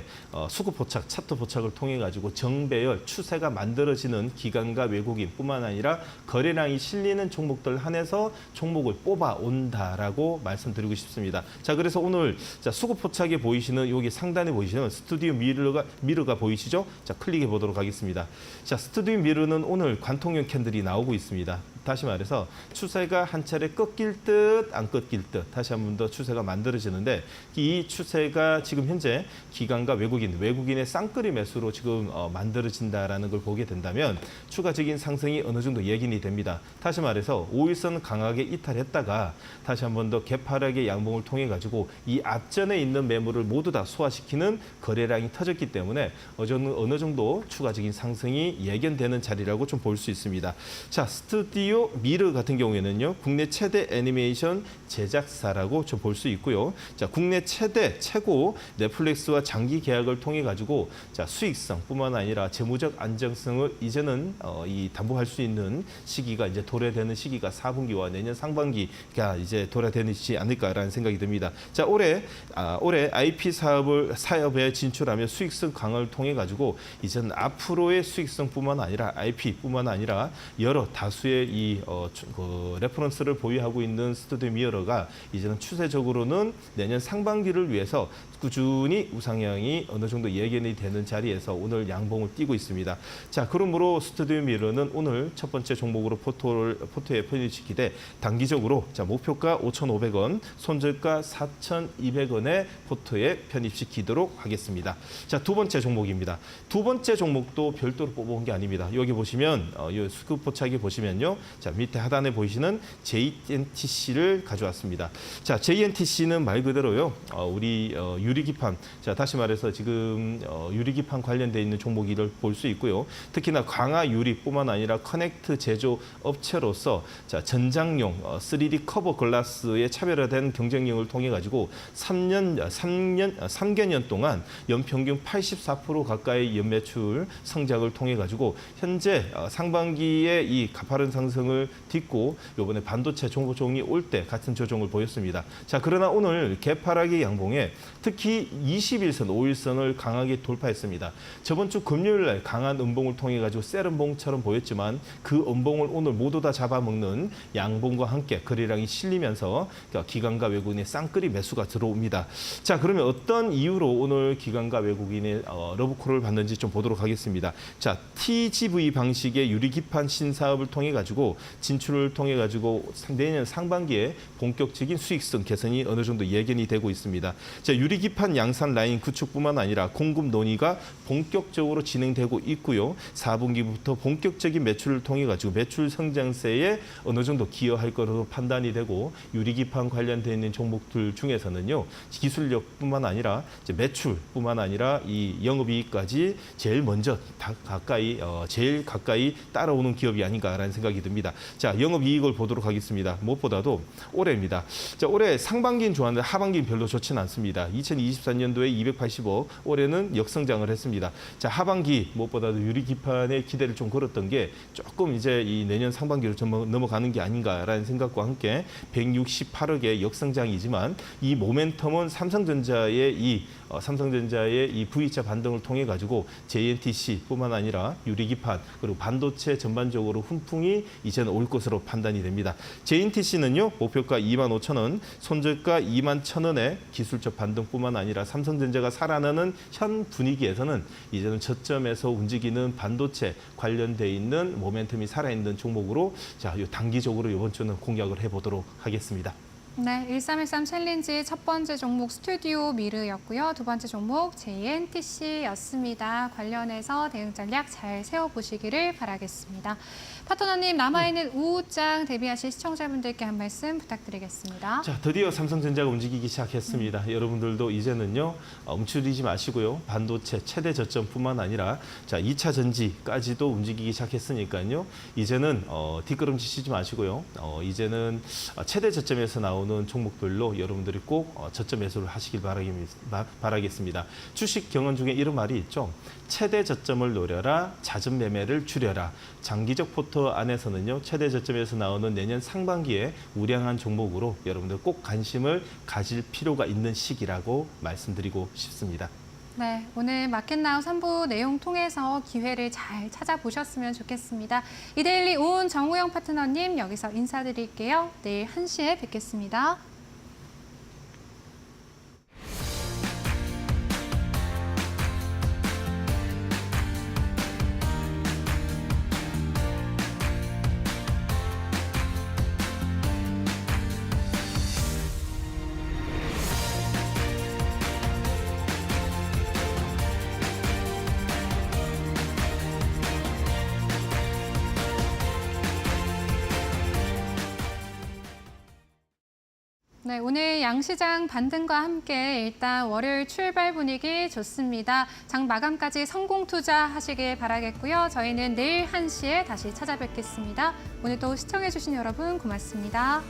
수급 포착, 차트 포착을 통해 가지고 정배열 추세가 만들어지는 기관과 외국인뿐만 아니라 거래량이 실리는 종목들 한해서 종목을 뽑아 온다라고 말씀드리고 싶습니다. 자, 그래서 오늘 자, 수급 포착에 보이시는 여기 상단에 보이시는 스튜디오 미러가 보이시죠? 자, 클릭해 보도록 하겠습니다. 자, 스튜디오 미러는 오늘 관통형 캔들이 나오고 있습니다. 다시 말해서 추세가 한 차례 꺾일 듯 안 꺾일 듯 다시 한 번 더 추세가 만들어지는데 이 추세가 지금 현재 기관과 외국인의 쌍끌이 매수로 지금 만들어진다라는 걸 보게 된다면 추가적인 상승이 어느 정도 예견이 됩니다. 다시 말해서 5일선 강하게 이탈했다가 다시 한 번 더 개파락의 양봉을 통해 가지고 이 앞전에 있는 매물을 모두 다 소화시키는 거래량이 터졌기 때문에 어느 정도 추가적인 상승이 예견되는 자리라고 좀 볼 수 있습니다. 자, 스튜디오 미르 같은 경우에는요, 국내 최대 애니메이션 제작사라고 좀 볼 수 있고요. 자, 국내 최고 넷플릭스와 장기 계약을 통해 가지고 자, 수익성뿐만 아니라 재무적 안정성을 이제는 담보할 수 있는 시기가 이제 도래되는 시기가 4분기와 내년 상반기가 이제 도래되지 않을까라는 생각이 듭니다. 자, 올해 IP 사업에 진출하며 수익성 강화를 통해 가지고 이제는 앞으로의 수익성뿐만 아니라 IP뿐만 아니라 여러 다수의 이 레퍼런스를 보유하고 있는 스튜디오 미러가 이제는 추세적으로는 내년 상반기를 위해서 꾸준히 우상향이 어느 정도 예견이 되는 자리에서 오늘 양봉을 띄고 있습니다. 자, 그러므로 스튜디오 미러는 오늘 첫 번째 종목으로 포트에 편입시키되 단기적으로 자, 목표가 5,500원, 손절가 4,200원에 포트에 편입시키도록 하겠습니다. 자, 두 번째 종목입니다. 두 번째 종목도 별도로 뽑아온 게 아닙니다. 여기 보시면 이 스급 포착에 보시면요. 자, 밑에 하단에 보이시는 JNTC를 가져왔습니다. 자, JNTC는 말 그대로요. 우리 유리기판, 자, 다시 말해서 지금 유리기판 관련돼 있는 종목을 볼 수 있고요. 특히나 강화 유리뿐만 아니라 커넥트 제조 업체로서 자, 전장용 3D 커버 글라스의 차별화된 경쟁력을 통해 가지고 3개년 동안 연평균 84% 가까이 연매출 성장을 통해 가지고 현재 상반기에 이 가파른 상승을 딛고 이번에 반도체 조종이 올 때 같은 조정을 보였습니다. 자, 그러나 오늘 개파락의 양봉에 특히 21선, 5일선을 강하게 돌파했습니다. 저번 주 금요일 날 강한 음봉을 통해 가지고 셀음봉처럼 보였지만 그 음봉을 오늘 모두 다 잡아먹는 양봉과 함께 거래량이 실리면서 기관과 외국인의 쌍끌이 매수가 들어옵니다. 자, 그러면 어떤 이유로 오늘 기관과 외국인의 러브콜을 받는지 좀 보도록 하겠습니다. 자, TGV 방식의 유리기판 신사업을 통해 가지고 진출을 통해 가지고 내년 상반기에 본격적인 수익성 개선이 어느 정도 예견이 되고 있습니다. 자, 유리기판 양산 라인 구축뿐만 아니라 공급 논의가 본격적으로 진행되고 있고요. 4분기부터 본격적인 매출을 통해 가지고 매출 성장세에 어느 정도 기여할 것으로 판단이 되고 유리기판 관련되어 있는 종목들 중에서는요. 기술력뿐만 아니라 이제 매출뿐만 아니라 이 영업이익까지 제일 먼저 제일 가까이 따라오는 기업이 아닌가라는 생각이 듭니다. 자, 영업이익을 보도록 하겠습니다. 무엇보다도 올해입니다. 자, 올해 상반기는 좋았는데 하반기는 별로 좋지는 않습니다. 2024년도에 280억, 올해는 역성장을 했습니다. 자, 하반기 무엇보다도 유리기판에 기대를 좀 걸었던 게 조금 이제 이 내년 상반기로 좀 넘어가는 게 아닌가라는 생각과 함께 168억의 역성장이지만 이 모멘텀은 삼성전자의 이 V자 반등을 통해 가지고 JNTC뿐만 아니라 유리기판 그리고 반도체 전반적으로 훈풍이 이제는 올 것으로 판단이 됩니다. JNTC는요 목표가 25,000원, 손절가 21,000원의 기술적 반등뿐만 아니라 삼성전자가 살아나는 현 분위기에서는 이제는 저점에서 움직이는 반도체 관련돼 있는 모멘텀이 살아있는 종목으로 자, 단기적으로 이번 주는 공략을 해보도록 하겠습니다. 네, 1313 챌린지 첫 번째 종목 스튜디오 미르였고요. 두 번째 종목 JNTC였습니다. 관련해서 대응 전략 잘 세워보시기를 바라겠습니다. 파트너님, 남아있는 우장 대비하실 시청자분들께 한 말씀 부탁드리겠습니다. 자, 드디어 삼성전자가 움직이기 시작했습니다. 여러분들도 이제는요, 움츠리지 마시고요. 반도체 최대 저점뿐만 아니라 자, 2차 전지까지도 움직이기 시작했으니까요. 이제는 뒷걸음치시지 마시고요. 이제는 최대 저점에서 나오는 종목별로 여러분들이 꼭 저점 매수를 하시길 바라겠습니다. 주식 경험 중에 이런 말이 있죠. 최대 저점을 노려라, 잦은 매매를 줄여라. 장기적 포트 안에서는요, 최대 저점에서 나오는 내년 상반기에 우량한 종목으로 여러분들 꼭 관심을 가질 필요가 있는 시기라고 말씀드리고 싶습니다. 네, 오늘 마켓나우 3부 내용 통해서 기회를 잘 찾아보셨으면 좋겠습니다. 이데일리 온 정우영 파트너님 여기서 인사드릴게요. 내일 1시에 뵙겠습니다. 네, 오늘 양시장 반등과 함께 일단 월요일 출발 분위기 좋습니다. 장 마감까지 성공 투자하시길 바라겠고요. 저희는 내일 1시에 다시 찾아뵙겠습니다. 오늘도 시청해주신 여러분 고맙습니다.